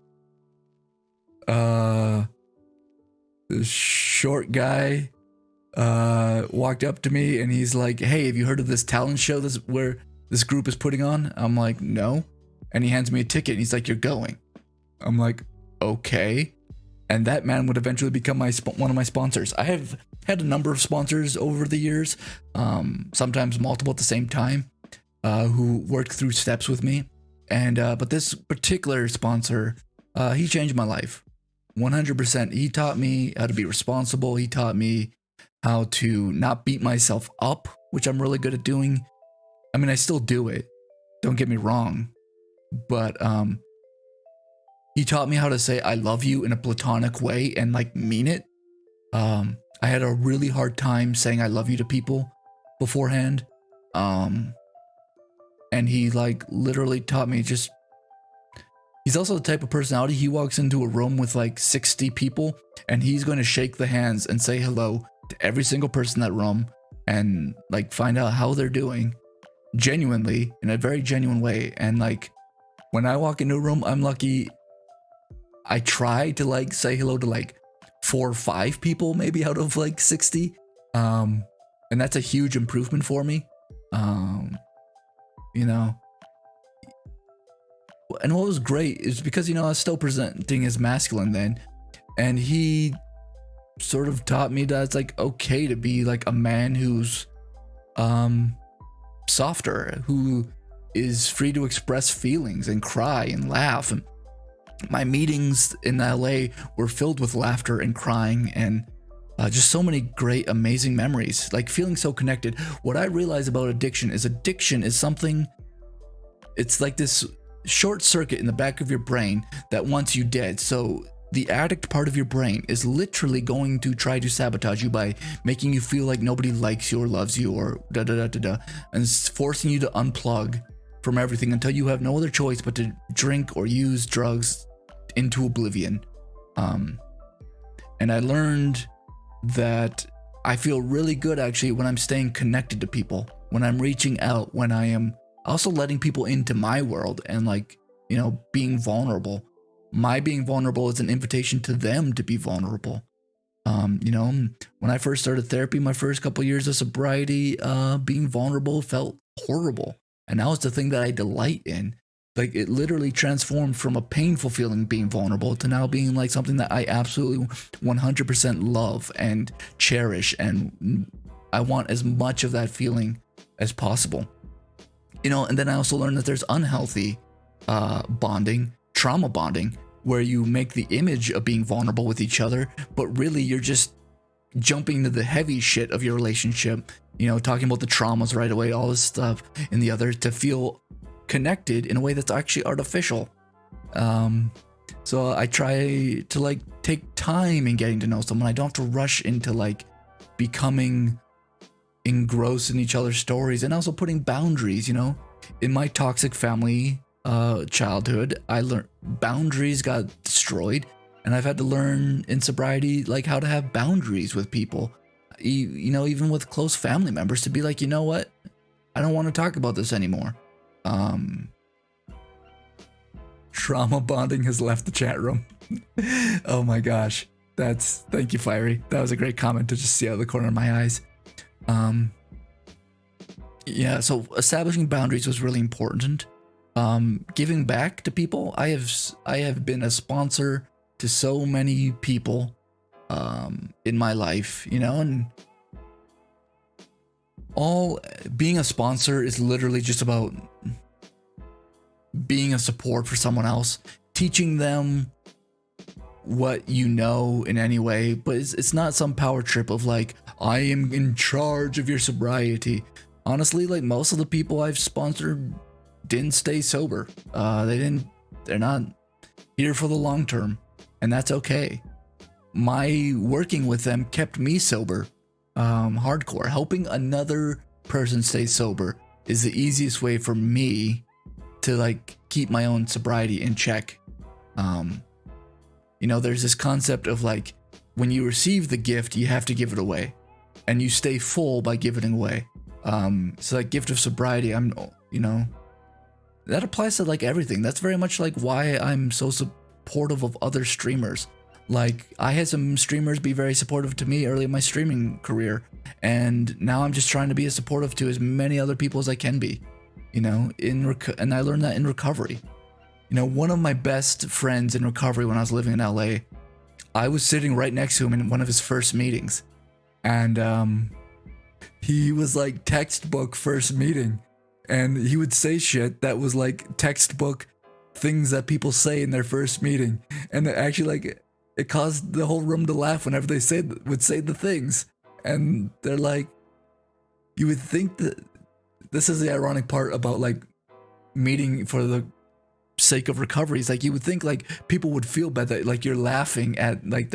guy walked up to me and he's like, "Hey, have you heard of this talent show where this group is putting on?" I'm like, "No." And he hands me a ticket and he's like, "You're going." I'm like, "Okay." And that man would eventually become one of my sponsors. I have had a number of sponsors over the years, sometimes multiple at the same time, who worked through steps with me. And but this particular sponsor, he changed my life 100%. He taught me how to be responsible. He taught me how to not beat myself up, which I'm really good at doing. I mean, I still do it, don't get me wrong, but he taught me how to say I love you in a platonic way and like mean it. I had a really hard time saying I love you to people beforehand. And he like literally taught me he's also the type of personality, he walks into a room with like 60 people and he's going to shake the hands and say hello to every single person in that room and like find out how they're doing genuinely, in a very genuine way. And like when I walk into a room, I'm lucky I try to like say hello to like 4 or 5 people maybe out of like 60. And that's a huge improvement for me. You know, and what was great is because, you know, I was still presenting as masculine then, and he sort of taught me that it's like okay to be like a man who's softer, who is free to express feelings and cry and laugh. And my meetings in LA were filled with laughter and crying and just so many great, amazing memories, like feeling so connected. What I realized about addiction is something, it's like this short circuit in the back of your brain that wants you dead. So the addict part of your brain is literally going to try to sabotage you by making you feel like nobody likes you or loves you or da da da da da, and forcing you to unplug from everything until you have no other choice but to drink or use drugs into oblivion. And I learned that I feel really good actually when I'm staying connected to people, when I'm reaching out, when I am also letting people into my world and, like, you know, being vulnerable. My being vulnerable is an invitation to them to be vulnerable. You know, when I first started therapy, my first couple years of sobriety, being vulnerable felt horrible. And now it's the thing that I delight in. Like, it literally transformed from a painful feeling being vulnerable to now being like something that I absolutely 100% love and cherish. And I want as much of that feeling as possible. You know, and then I also learned that there's unhealthy bonding, trauma bonding, where you make the image of being vulnerable with each other, but really you're just jumping to the heavy shit of your relationship, you know, talking about the traumas right away, all this stuff in the other to feel connected in a way that's actually artificial. So I try to, like, take time in getting to know someone. I don't have to rush into, like, becoming engrossed in each other's stories, and also putting boundaries. You know, in my toxic family childhood, I learned boundaries got destroyed, and I've had to learn in sobriety, like, how to have boundaries with people, you know, even with close family members, to be like, you know what, I don't want to talk about this anymore. Trauma bonding has left the chat room. Oh my gosh, thank you, Fiery. That was a great comment to just see out of the corner of my eyes. Yeah, so establishing boundaries was really important. Giving back to people. I have been a sponsor to so many people in my life, you know, and all being a sponsor is literally just about being a support for someone else, teaching them what you know in any way, but it's not some power trip of like, I am in charge of your sobriety. Honestly, like, most of the people I've sponsored didn't stay sober. They're not here for the long term, and that's okay. My working with them kept me sober. Hardcore. Helping another person stay sober is the easiest way for me to, like, keep my own sobriety in check. You know, there's this concept of, like, when you receive the gift, you have to give it away, and you stay full by giving it away. So that gift of sobriety, you know, that applies to, like, everything. That's very much like why I'm so supportive of other streamers. Like, I had some streamers be very supportive to me early in my streaming career, and now I'm just trying to be as supportive to as many other people as I can be, you know, and I learned that in recovery. You know, one of my best friends in recovery when I was living in LA, I was sitting right next to him in one of his first meetings, and he was like textbook first meeting, and he would say shit that was like textbook things that people say in their first meeting, and it actually, like, it caused the whole room to laugh whenever they would say the things. And they're like, you would think that this is the ironic part about, like, meeting for the sake of recovery. It's like, you would think, like, people would feel bad that, like, you're laughing at, like,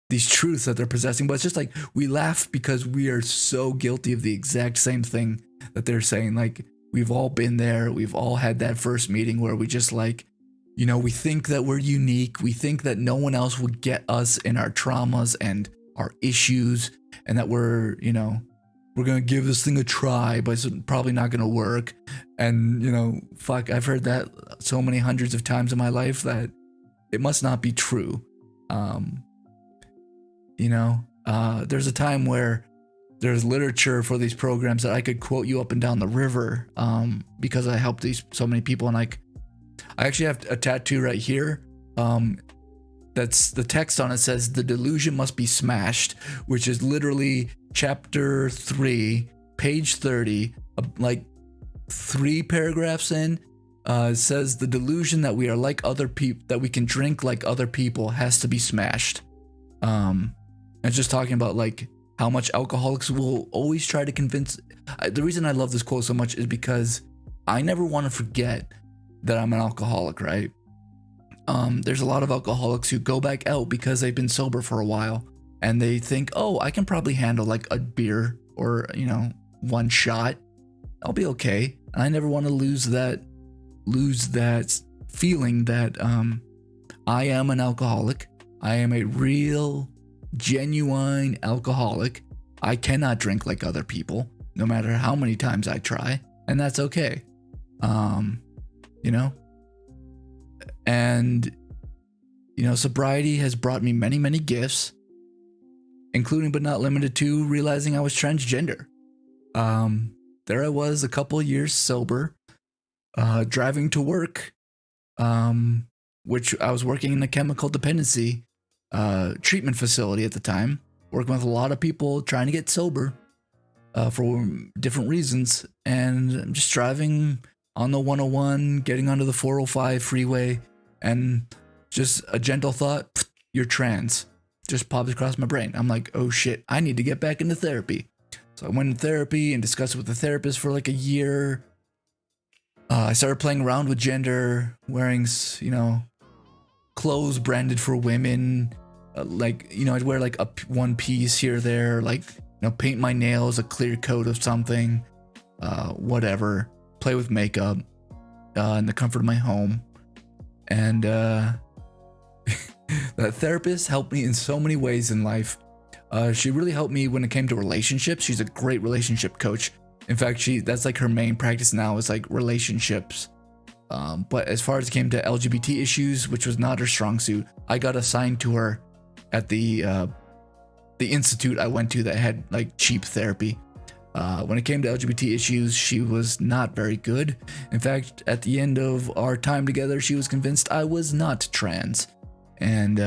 these truths that they're possessing, but it's just like, we laugh because we are so guilty of the exact same thing that they're saying. Like, we've all been there. We've all had that first meeting where we just, like, you know, we think that we're unique. We think that no one else would get us in our traumas and our issues, and that we're, you know, we're going to give this thing a try, but it's probably not going to work. And, you know, fuck, I've heard that so many hundreds of times in my life that it must not be true. You know, there's a time where there's literature for these programs that I could quote you up and down the river, because I helped so many people. And I actually have a tattoo right here. That's the text on it says "The delusion must be smashed," which is literally chapter 3, page 30, like 3 paragraphs in. It says the delusion that we are like other people, that we can drink like other people, has to be smashed. It's just talking about like how much alcoholics will always try to convince. The reason I love this quote so much is because I never want to forget that I'm an alcoholic, right? There's a lot of alcoholics who go back out because they've been sober for a while and they think, oh, I can probably handle like a beer or, you know, 1 shot. I'll be okay. And I never want to lose that feeling that I am an alcoholic. I am a real, genuine alcoholic. I cannot drink like other people, no matter how many times I try, and that's okay. You know? And, you know, sobriety has brought me many, many gifts, including but not limited to realizing I was transgender. There I was, a couple years sober, driving to work, which I was working in a chemical dependency treatment facility at the time, working with a lot of people trying to get sober for different reasons. And I'm just driving on the 101, getting onto the 405 freeway, and just a gentle thought, you're trans, just popped across my brain. I'm like, oh shit, I need to get back into therapy. So I went to therapy and discussed it with the therapist for like a year. I started playing around with gender, wearing, you know, clothes branded for women. Like, you know, I'd wear like a one piece here or there, like, you know, paint my nails a clear coat of something, whatever, play with makeup in the comfort of my home. And that therapist helped me in so many ways in life. She really helped me when it came to relationships. She's a great relationship coach. In fact, that's like her main practice now, is like relationships. But as far as it came to LGBT issues, which was not her strong suit, I got assigned to her at the institute I went to that had like cheap therapy. When it came to LGBT issues, she was not very good. In fact, at the end of our time together, she was convinced I was not trans. And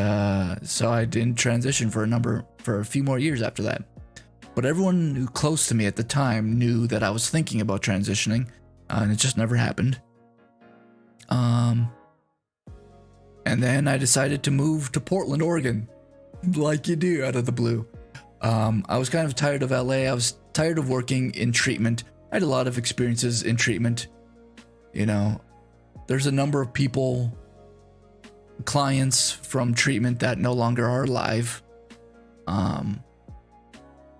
so I didn't transition for a few more years after that. But everyone who close to me at the time knew that I was thinking about transitioning, and it just never happened. And then I decided to move to Portland, Oregon, like you do out of the blue. I was kind of tired of LA. I was tired of working in treatment. I had a lot of experiences in treatment. You know, there's a number of people, clients from treatment that no longer are alive.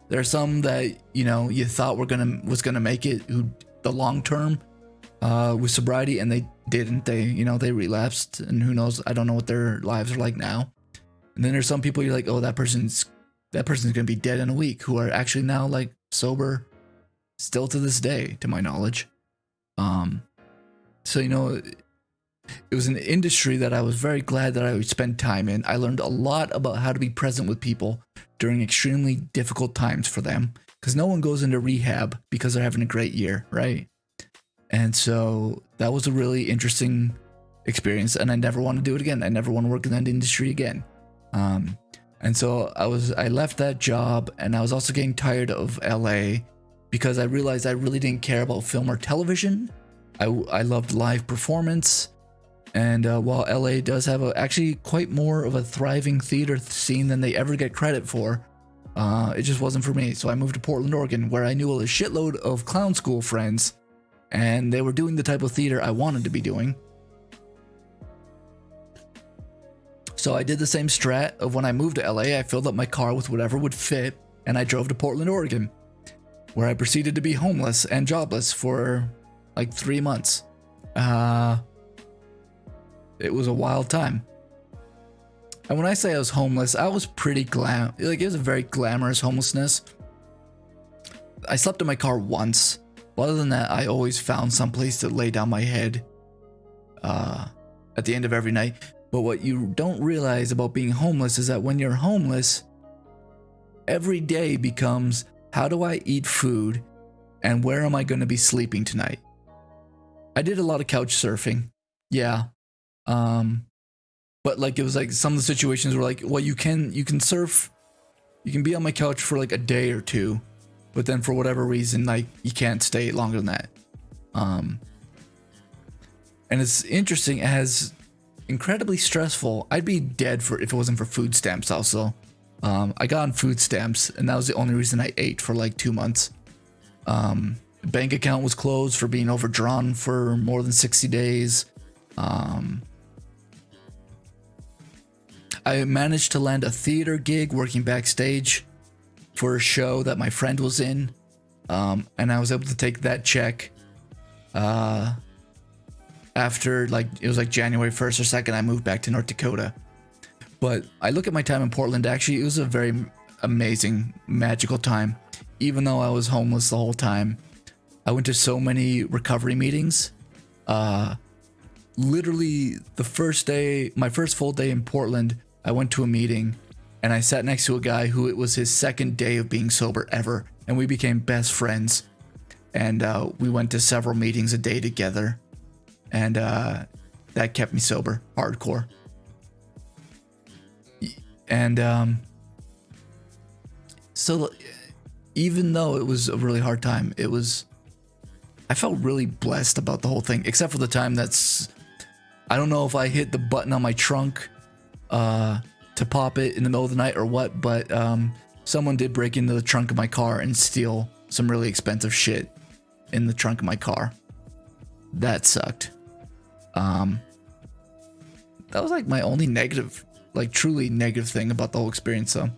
There are some that, you know, you thought was gonna make it, who the long term with sobriety, and they didn't. They relapsed, and who knows? I don't know what their lives are like now. And then there's some people you're like, oh, that person's gonna be dead in a week, who are actually now like sober, still to this day, to my knowledge. So, you know, it was an industry that I was very glad that I would spend time in. I learned a lot about how to be present with people during extremely difficult times for them, because no one goes into rehab because they're having a great year, right? And so that was a really interesting experience, and I never want to do it again. I never want to work in that industry again. And so I left that job, and I was also getting tired of LA because I realized I really didn't care about film or television. I loved live performance. And while LA does have actually quite more of a thriving theater scene than they ever get credit for, it just wasn't for me. So I moved to Portland, Oregon, where I knew a shitload of clown school friends, and they were doing the type of theater I wanted to be doing. So I did the same strat of when I moved to LA, I filled up my car with whatever would fit, and I drove to Portland, Oregon, where I proceeded to be homeless and jobless for like 3 months. It was a wild time. And when I say I was homeless, I was pretty it was a very glamorous homelessness. I slept in my car once. But other than that, I always found some place to lay down my head at the end of every night. But what you don't realize about being homeless is that when you're homeless, every day becomes, how do I eat food and where am I going to be sleeping tonight? I did a lot of couch surfing. Yeah. But like, it was like some of the situations were like, well, you can surf, you can be on my couch for like a day or two, but then for whatever reason, like, you can't stay longer than that. And it's interesting, as incredibly stressful. I'd be dead if it wasn't for food stamps also. I got on food stamps, and that was the only reason I ate for like 2 months. Bank account was closed for being overdrawn for more than 60 days. I managed to land a theater gig working backstage for a show that my friend was in. And I was able to take that check after, like, it was like January 1st or 2nd, I moved back to North Dakota. But I look at my time in Portland, actually, it was a very amazing, magical time. Even though I was homeless the whole time, I went to so many recovery meetings. Literally the first day, my first full day in Portland, I went to a meeting and I sat next to a guy who it was his second day of being sober ever. And we became best friends. And we went to several meetings a day together. And that kept me sober, hardcore. And so even though it was a really hard time, I felt really blessed about the whole thing, except for the time I don't know if I hit the button on my trunk to pop it in the middle of the night or what, but someone did break into the trunk of my car and steal some really expensive shit in the trunk of my car. That sucked. That was like my only negative, like truly negative thing about the whole experience, though.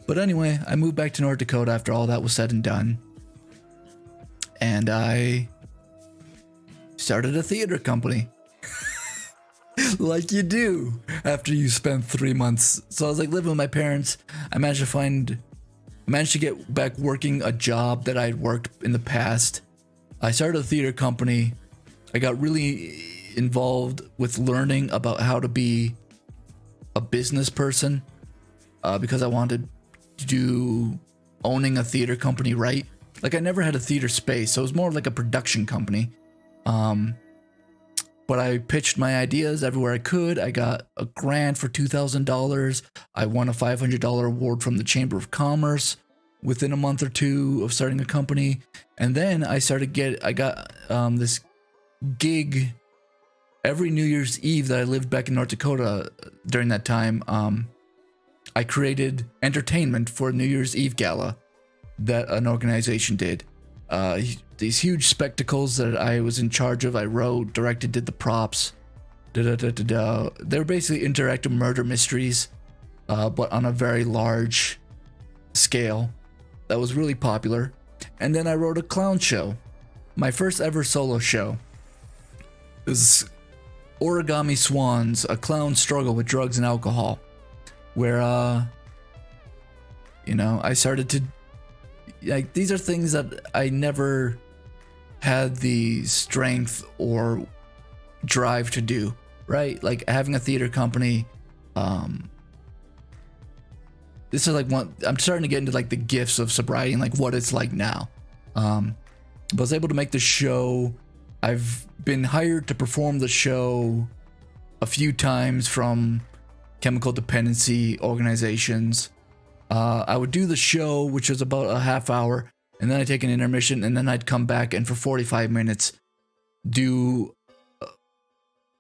But anyway, I moved back to North Dakota after all that was said and done. And I started a theater company. Like you do after you spend 3 months. So I was like living with my parents. I managed to get back working a job that I'd worked in the past. I started a theater company. I got really involved with learning about how to be a business person because I wanted to do owning a theater company right. Like, I never had a theater space, so it was more like a production company. But I pitched my ideas everywhere I could. I got a grant for $2,000. I won a $500 award from the Chamber of Commerce within a month or two of starting a company. And then I got this gig every New Year's Eve that I lived back in North Dakota during that time. I created entertainment for a New Year's Eve gala that an organization did. These huge spectacles that I was in charge of. I wrote, directed, did the props. They were basically interactive murder mysteries, but on a very large scale. That was really popular. And then I wrote a clown show. My first ever solo show. It was Origami Swans, a clown struggle with drugs and alcohol. Where, I started to, like, these are things that I never had the strength or drive to do, right? Like having a theater company. This is like I'm starting to get into like the gifts of sobriety and like what it's like now. But I was able to make the show. I've been hired to perform the show a few times from chemical dependency organizations. I would do the show, which was about a half hour, and then I'd take an intermission, and then I'd come back and for 45 minutes do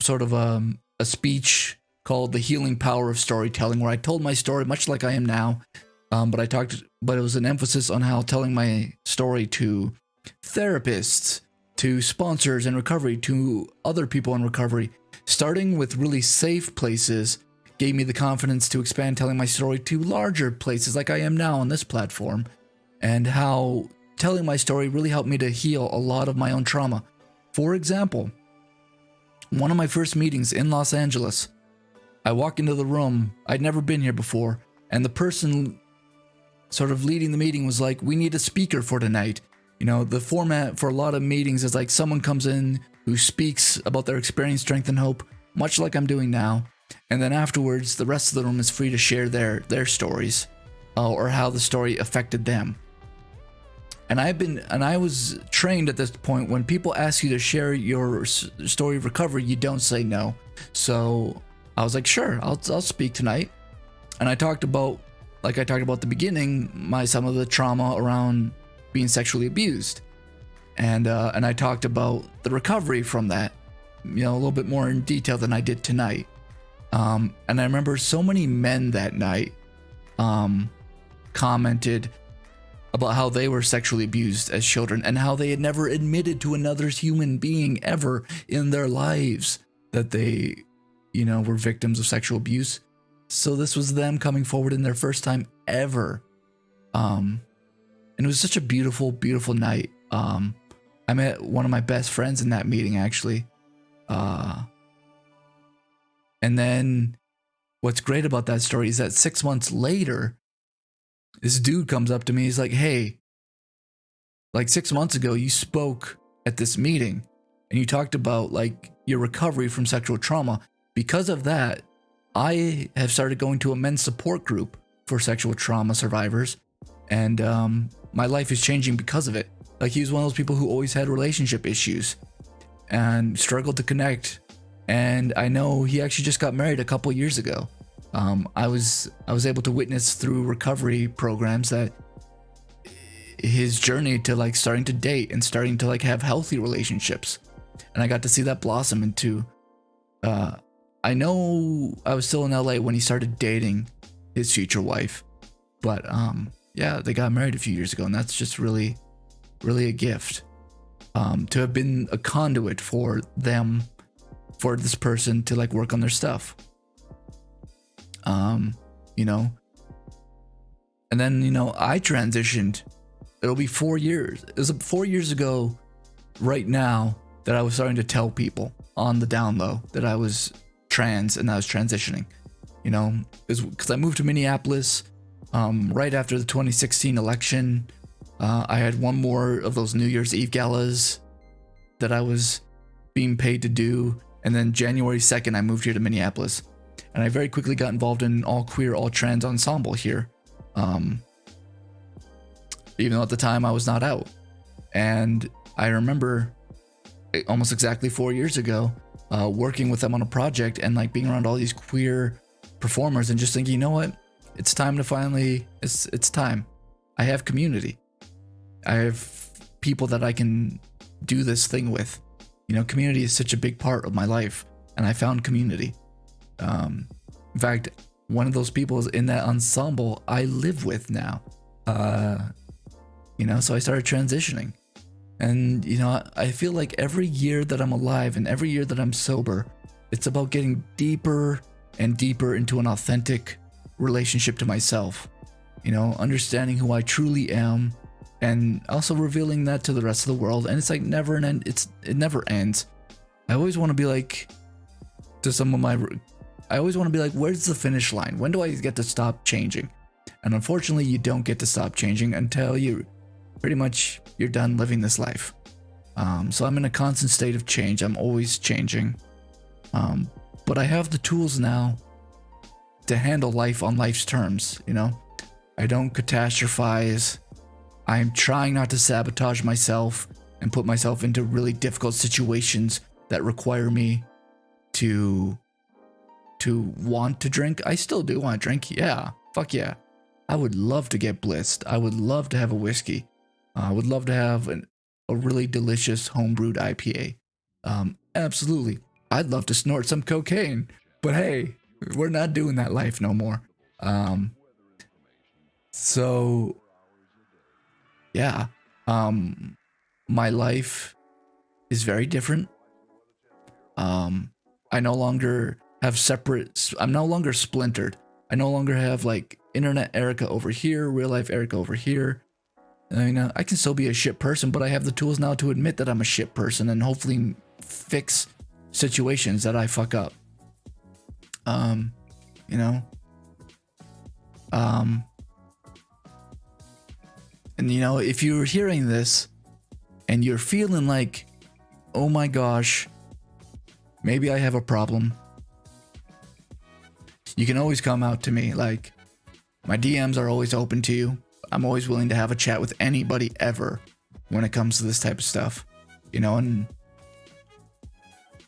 sort of a speech called The Healing Power of Storytelling, where I told my story much like I am now, but it was an emphasis on how telling my story to therapists, to sponsors in recovery, to other people in recovery, starting with really safe places, gave me the confidence to expand telling my story to larger places like I am now on this platform, and how telling my story really helped me to heal a lot of my own trauma. For example, one of my first meetings in Los Angeles, I walk into the room, I'd never been here before, and the person sort of leading the meeting was like, we need a speaker for tonight. You know, the format for a lot of meetings is like someone comes in who speaks about their experience, strength, and hope, much like I'm doing now. And then afterwards, the rest of the room is free to share their stories. or how the story affected them. And I was trained at this point, when people ask you to share your story of recovery, you don't say no. So I was like, sure, I'll speak tonight. And I talked about, like I talked about at the beginning, some of the trauma around being sexually abused. And I talked about the recovery from that, a little bit more in detail than I did tonight. And I remember so many men that night commented about how they were sexually abused as children, and how they had never admitted to another human being ever in their lives that they, were victims of sexual abuse. So this was them coming forward in their first time ever. And it was such a beautiful, beautiful night. I met one of my best friends in that meeting, actually. And then what's great about that story is that 6 months later, this dude comes up to me. He's like, hey, like 6 months ago, you spoke at this meeting and you talked about like your recovery from sexual trauma. Because of that, I have started going to a men's support group for sexual trauma survivors. And my life is changing because of it. Like, he was one of those people who always had relationship issues and struggled to connect. And I know he actually just got married a couple years ago. I was able to witness through recovery programs that his journey to like starting to date and starting to like have healthy relationships. And I got to see that blossom into, I know I was still in LA when he started dating his future wife, but yeah, they got married a few years ago, and that's just really, really a gift. To have been a conduit for them, for this person to like work on their stuff. And then, I transitioned. It'll be 4 years. It was 4 years ago right now that I was starting to tell people on the down low that I was trans and I was transitioning. Because I moved to Minneapolis right after the 2016 election. I had one more of those New Year's Eve galas that I was being paid to do. And then January 2nd, I moved here to Minneapolis. And I very quickly got involved in an all queer, all trans ensemble here. Even though at the time I was not out. And I remember almost exactly 4 years ago, working with them on a project and like being around all these queer performers and just thinking, you know what? It's time to finally, it's time. I have community. I have people that I can do this thing with. Community is such a big part of my life, and I found community. In fact, one of those people is in that ensemble I live with now. So I started transitioning. And, I feel like every year that I'm alive and every year that I'm sober, it's about getting deeper and deeper into an authentic relationship to myself. Understanding who I truly am, and also revealing that to the rest of the world. And it's like never an end. It never ends. I always want to be like, where's the finish line? When do I get to stop changing? And unfortunately, you don't get to stop changing until you're done living this life. So I'm in a constant state of change. I'm always changing. But I have the tools now to handle life on life's terms. I don't catastrophize. I'm trying not to sabotage myself and put myself into really difficult situations that require me to want to drink. I still do want to drink. Yeah. Fuck yeah. I would love to get blissed. I would love to have a whiskey. I would love to have a really delicious homebrewed IPA. Absolutely. I'd love to snort some cocaine, but hey, we're not doing that life no more. So yeah, my life is very different. I no longer have I'm no longer splintered. I no longer have like internet Erica over here, real life Erica over here. I can still be a shit person, but I have the tools now to admit that I'm a shit person and hopefully fix situations that I fuck up. And if you're hearing this and you're feeling like, oh my gosh, maybe I have a problem, you can always come out to me. Like, My DMs are always open to you. I'm always willing to have a chat with anybody ever when it comes to this type of stuff, and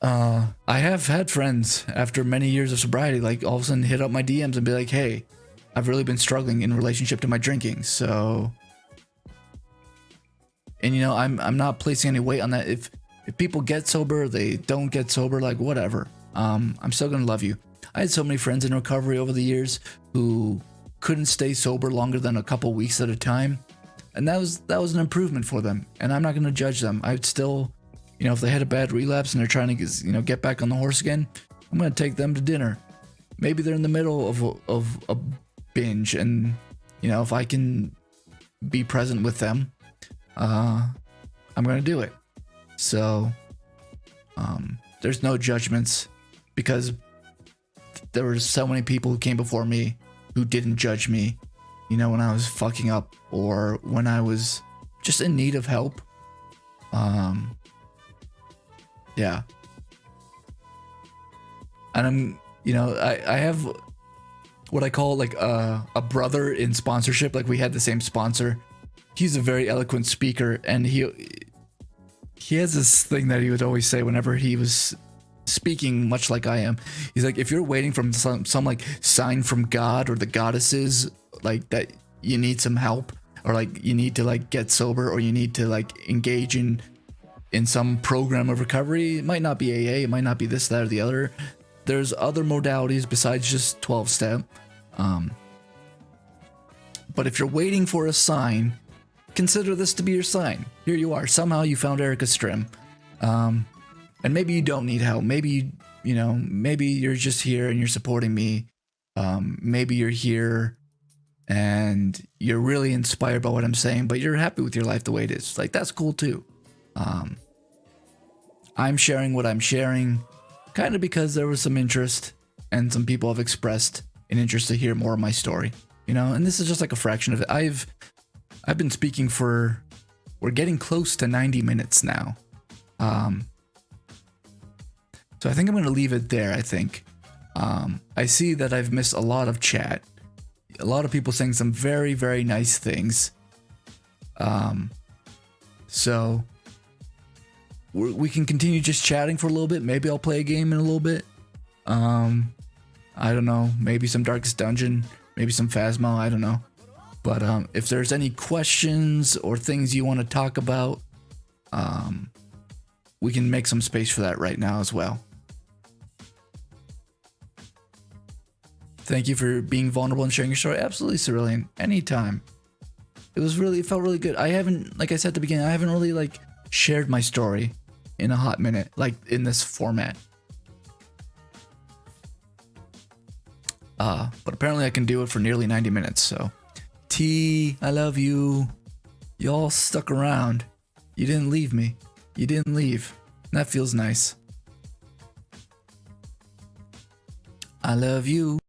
I have had friends after many years of sobriety, like all of a sudden hit up my DMs and be like, hey, I've really been struggling in relationship to my drinking. So, and I'm not placing any weight on that. If people get sober, they don't get sober, like whatever. I'm still gonna love you. I had so many friends in recovery over the years who couldn't stay sober longer than a couple weeks at a time, and that was an improvement for them. And I'm not gonna judge them. I'd still, if they had a bad relapse and they're trying to get back on the horse again, I'm gonna take them to dinner. Maybe they're in the middle of a binge, and if I can be present with them, I'm gonna do it. So there's no judgments, because there were so many people who came before me who didn't judge me, when I was fucking up or when I was just in need of help. Yeah. And I'm, I have what I call like a brother in sponsorship. Like we had the same sponsor. He's a very eloquent speaker, and he has this thing that he would always say whenever he was speaking, much like I am. He's like, if you're waiting from some like sign from God or the goddesses, like that you need some help, or like you need to like get sober, or you need to like engage in some program of recovery. It might not be AA, it might not be this, that, or the other. There's other modalities besides just 12-step. But if you're waiting for a sign, consider this to be your sign. Here you are. Somehow you found Erica's Strim. And maybe you don't need help. Maybe maybe you're just here and you're supporting me. Maybe you're here and you're really inspired by what I'm saying, but you're happy with your life the way it is. Like, that's cool too. I'm sharing what I'm sharing kind of because there was some interest, and some people have expressed an interest to hear more of my story, and this is just like a fraction of it. I've been speaking we're getting close to 90 minutes now. So I think I'm going to leave it there. I think, I see that I've missed a lot of chat, a lot of people saying some very, very nice things. So we can continue just chatting for a little bit. Maybe I'll play a game in a little bit. I don't know. Maybe some Darkest Dungeon, maybe some Phasmo. I don't know. But if there's any questions or things you want to talk about, we can make some space for that right now as well. Thank you for being vulnerable and sharing your story. Absolutely, Cerulean. Anytime. It felt really good. I haven't, like I said at the beginning, I haven't really like shared my story in a hot minute, like in this format. But apparently I can do it for nearly 90 minutes. So T, I love you. Y'all stuck around. You didn't leave me. You didn't leave. That feels nice. I love you.